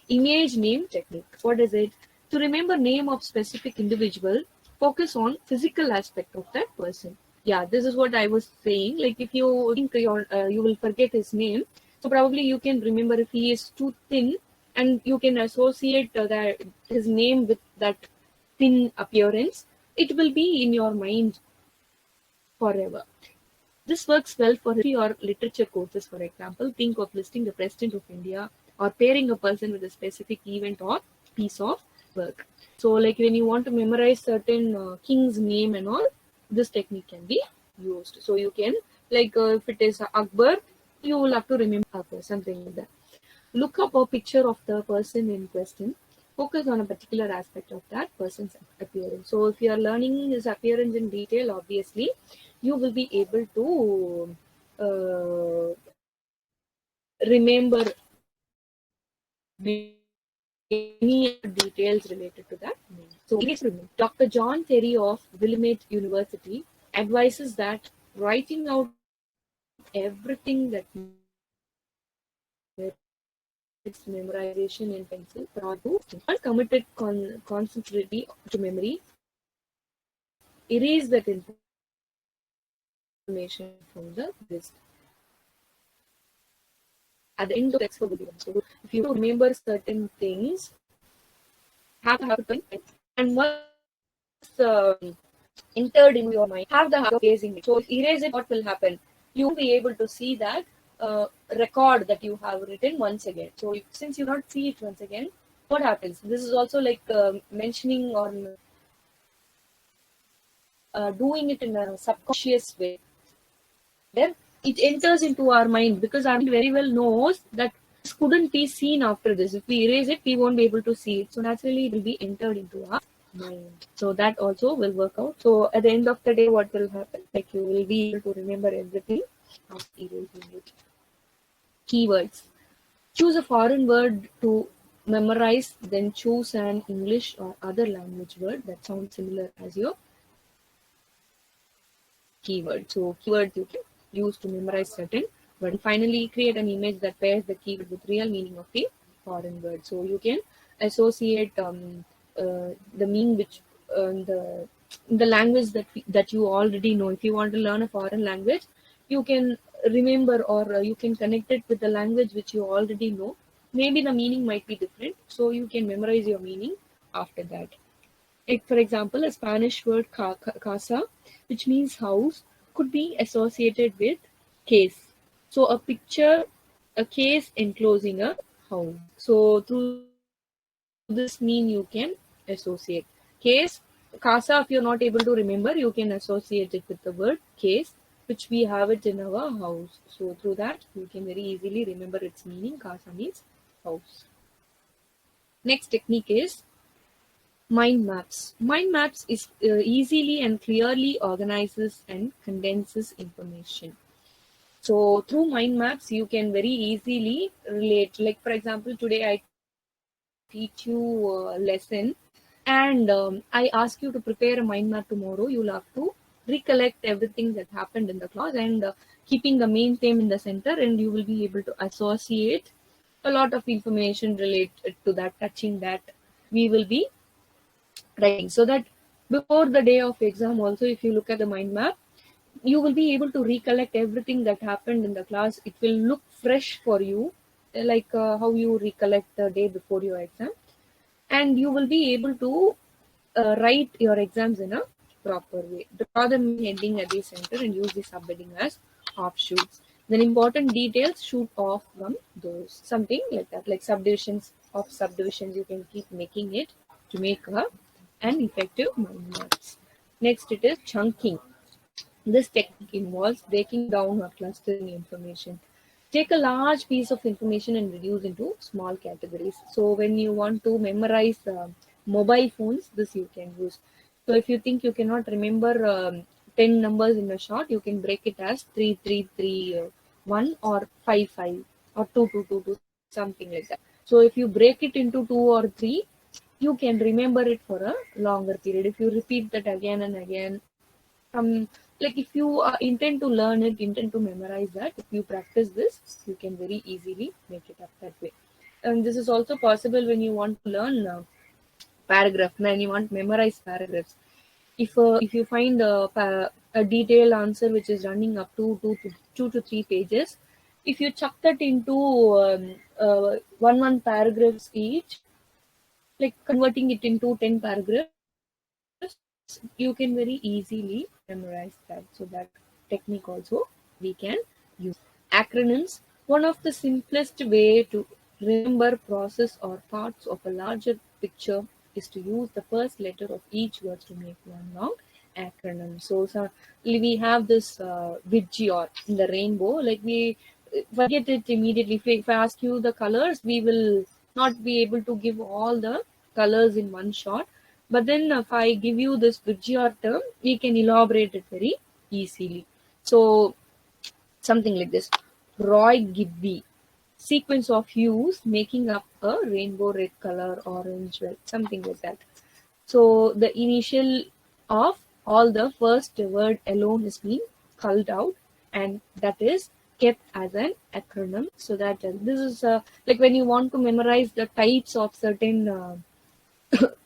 Image name technique. What is it? To remember name of specific individual, focus on physical aspect of that person. Yeah, this is what I was saying. Like if you think you will forget his name, so probably you can remember if he is too thin, and you can associate that his name with that thin appearance. It will be in your mind forever. This works well for history or literature courses, for example. Think of listing the President of India or pairing a person with a specific event or piece of work. So, like when you want to memorize certain king's name and all, this technique can be used. So, you can, like if it is Akbar, you will have to remember Akbar, something like that. Look up a picture of the person in question. Focus on a particular aspect of that person's appearance. So, if you are learning his appearance in detail, obviously, you will be able to remember many details related to that name. So, Dr. John Terry of Willamette University advises that writing out everything that its memorization in pencil, uncommitted concentrate to memory, erase that information from the list. At the end of the expert video. So if you remember certain things, have to happen, and once entered in your mind, have the habit of erasing it. So if you erase it, what will happen? You will be able to see that record that you have written once again. So since you not see it once again, what happens? This is also like mentioning on doing it in a subconscious way. Then it enters into our mind because our mind very well knows that this couldn't be seen after this. If we erase it, we won't be able to see it. So naturally, it will be entered into our mind. So that also will work out. So at the end of the day, what will happen? Like you will be able to remember everything after erasing it. Keywords. Choose a foreign word to memorize, then choose an English or other language word that sounds similar as your keyword. So keywords you can use to memorize certain, but finally create an image that pairs the keyword with real meaning of the foreign word. So you can associate the meaning which the language that you already know. If you want to learn a foreign language, you can remember or you can connect it with the language which you already know. Maybe the meaning might be different, so you can memorize your meaning after that. Like for example, a Spanish word casa, which means house, could be associated with case. So a picture, a case enclosing a house. So through this mean you can associate case. Casa, if you're not able to remember, you can associate it with the word case, which we have it in our house. So through that, you can very easily remember its meaning. Casa means house. Next technique is mind maps. Mind maps is easily and clearly organizes and condenses information. So through mind maps, you can very easily relate. Like for example, today I teach you a lesson, and I ask you to prepare a mind map tomorrow. You'll have to recollect everything that happened in the class and keeping the main theme in the center, and you will be able to associate a lot of information related to that, touching that. We will be writing so that before the day of exam also, if you look at the mind map, you will be able to recollect everything that happened in the class. It will look fresh for you, like how you recollect the day before your exam, and you will be able to write your exams in a proper way. Draw the main heading at the center and use the subheading as offshoots. Then important details shoot off from those, something like that, like subdivisions of subdivisions. You can keep making it to make an effective mind maps. Next, it is chunking. This technique involves breaking down or clustering information. Take a large piece of information and reduce into small categories. So when you want to memorize mobile phones, this you can use. So if you think you cannot remember 10 numbers in a shot, you can break it as 3331 or 55 or 2222, something like that. So if you break it into 2 or 3, you can remember it for a longer period. If you repeat that again and again, like if you intend to learn it, intend to memorize that, if you practice this, you can very easily make it up that way. And this is also possible when you want to learn paragraph, when you want to memorize paragraphs. If you find a detailed answer which is running up to 2 to 3 pages, if you chuck that into one paragraphs each, like converting it into 10 paragraphs, you can very easily memorize that. So that technique also we can use. Acronyms, one of the simplest way to remember process or parts of a larger picture is to use the first letter of each word to make one long acronym. So we have this Vidgeor in the rainbow, like we forget it immediately. If I ask you the colors, we will not be able to give all the colors in one shot. But then if I give you this Vidgeor term, we can elaborate it very easily. So something like this: Roy Gibby, sequence of hues making up a rainbow, red color, orange, red, something like that. So the initial of all the first word alone is being culled out, and that is kept as an acronym. So that this is like when you want to memorize the types of certain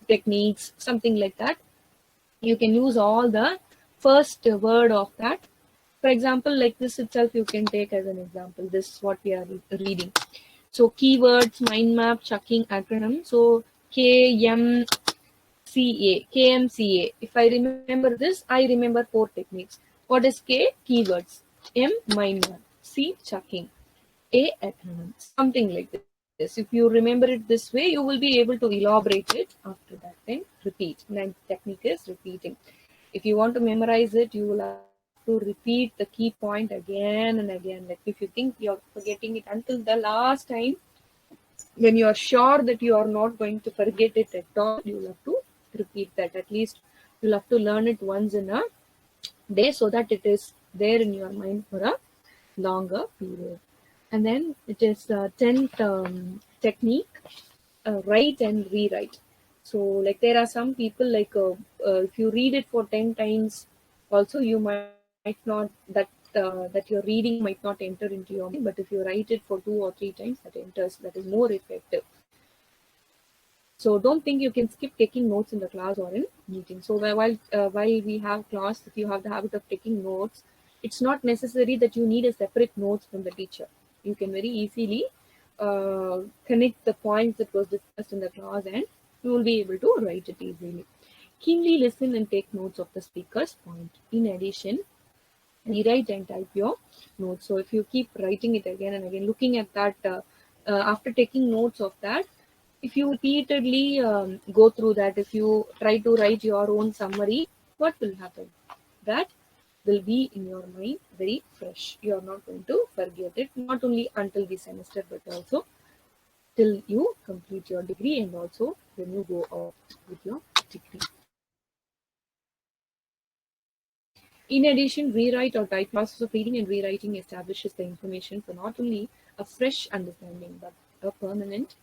techniques, something like that, you can use all the first word of that. For example, like this itself, you can take as an example. This is what we are reading. So keywords, mind map, chucking acronym. So KMCA. If I remember this, I remember 4 techniques. What is K? Keywords. M, mind map. C, chucking. A, acronym. Something like this. If you remember it this way, you will be able to elaborate it after that. Then repeat. Ninth technique is repeating. If you want to memorize it, you will have to repeat the key point again and again. Like if you think you're forgetting it until the last time, when you are sure that you are not going to forget it at all, you will have to repeat that. At least you'll have to learn it once in a day so that it is there in your mind for a longer period. And then it is the 10th technique, write and rewrite. So like there are some people like if you read it for 10 times, also you might not, that your reading might not enter into your mind, but if you write it for 2 or 3 times, that enters, that is more effective. So don't think you can skip taking notes in the class or in meeting. So while we have class, if you have the habit of taking notes, it's not necessary that you need a separate notes from the teacher. You can very easily connect the points that was discussed in the class, and you will be able to write it easily. Keenly listen and take notes of the speaker's point. In addition, rewrite and type your notes. So if you keep writing it again and again, looking at that, after taking notes of that, if you repeatedly go through that, if you try to write your own summary, what will happen? That will be in your mind very fresh. You are not going to forget it, not only until the semester, but also till you complete your degree and also when you go out with your degree. In addition, rewrite or type process of reading and rewriting establishes the information for not only a fresh understanding, but a permanent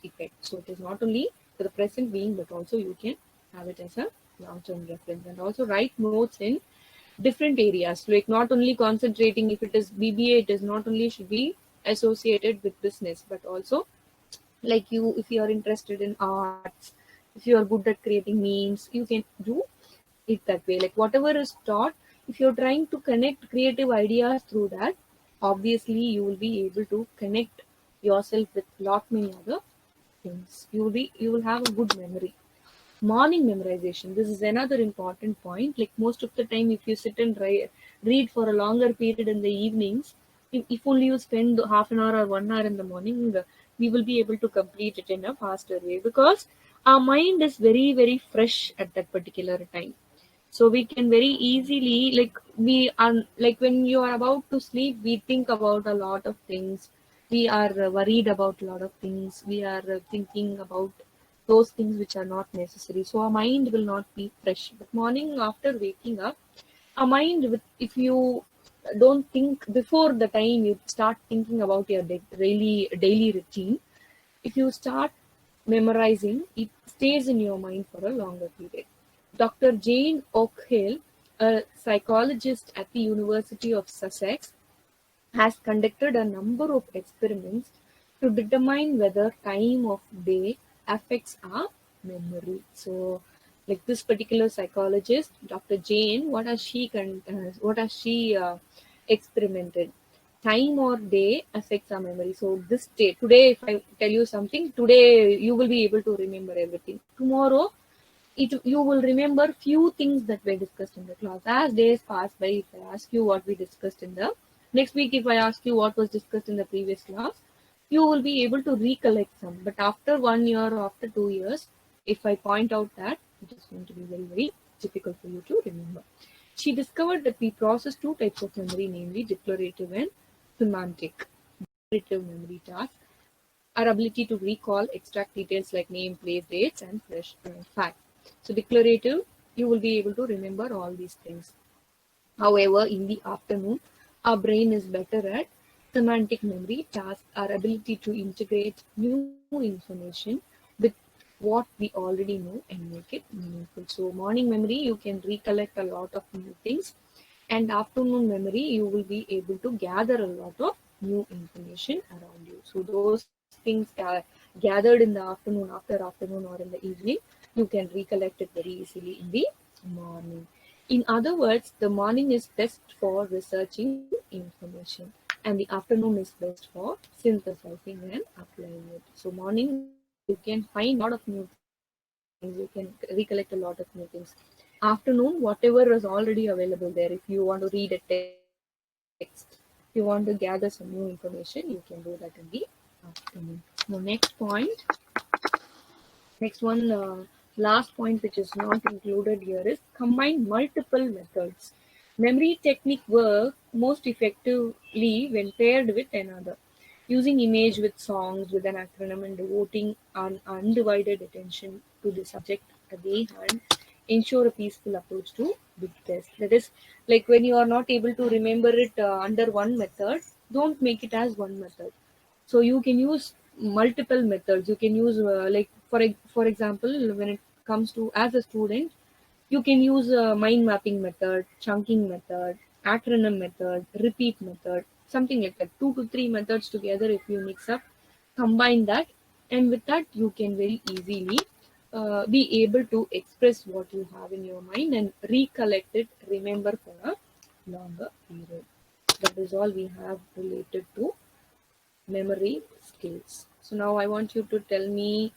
effect. So it is not only for the present being, but also you can have it as a long-term reference. And also write notes in different areas, like not only concentrating, if it is BBA, it is not only should be associated with business, but also like if you are interested in arts, if you are good at creating memes, you can do it that way. Like whatever is taught, if you're trying to connect creative ideas through that, obviously you will be able to connect yourself with lot many other things. You will have a good memory. Morning memorization, this is another important point. Like most of the time, if you sit and read for a longer period in the evenings, if only you spend half an hour or 1 hour in the morning, we will be able to complete it in a faster way, because our mind is very, very fresh at that particular time. So we can very easily, like we are, like when you are about to sleep, we think about a lot of things. We are worried about a lot of things. We are thinking about those things which are not necessary. So our mind will not be fresh. But morning after waking up, our mind, if you don't think before the time you start thinking about your daily routine, if you start memorizing, it stays in your mind for a longer period. Dr. Jane Oakhill, a psychologist at the University of Sussex, has conducted a number of experiments to determine whether time of day affects our memory. So, like this particular psychologist, Dr. Jane, what has she experimented? Time or day affects our memory. So this day, today, if I tell you something, today you will be able to remember everything. Tomorrow, you will remember few things that were discussed in the class. As days pass by, if I ask you what we discussed in the next week, if I ask you what was discussed in the previous class, you will be able to recollect some. But after 1 year or after 2 years, if I point out that, it is going to be very, very difficult for you to remember. She discovered that we process two types of memory, namely declarative and semantic. Declarative memory tasks, our ability to recall, extract details like name, place, dates, and fresh facts. So declarative, you will be able to remember all these things. However, in the afternoon, our brain is better at semantic memory tasks, our ability to integrate new information with what we already know and make it meaningful. So morning memory, you can recollect a lot of new things, and afternoon memory, you will be able to gather a lot of new information around you. So those things are gathered in the afternoon, after afternoon, or in the evening, you can recollect it very easily in the morning. In other words, the morning is best for researching information, and the afternoon is best for synthesizing and applying it. So morning, you can find a lot of new things, you can recollect a lot of new things. Afternoon, whatever is already available there, if you want to read a text, if you want to gather some new information, you can do that in the afternoon. Now, next one, last point which is not included here is combine multiple methods. Memory technique work most effectively when paired with another. Using image with songs with an acronym and devoting an undivided attention to the subject at the hand ensure a peaceful approach to big test. That is, like when you are not able to remember it under one method, don't make it as one method. So you can use multiple methods. You can use like for example, when it comes to as a student, you can use a mind mapping method, chunking method, acronym method, repeat method, something like that. 2 to 3 methods together. If you mix up, combine that, and with that you can very easily be able to express what you have in your mind and recollect it, remember for a longer period. That is all we have related to memory skills. So now I want you to tell me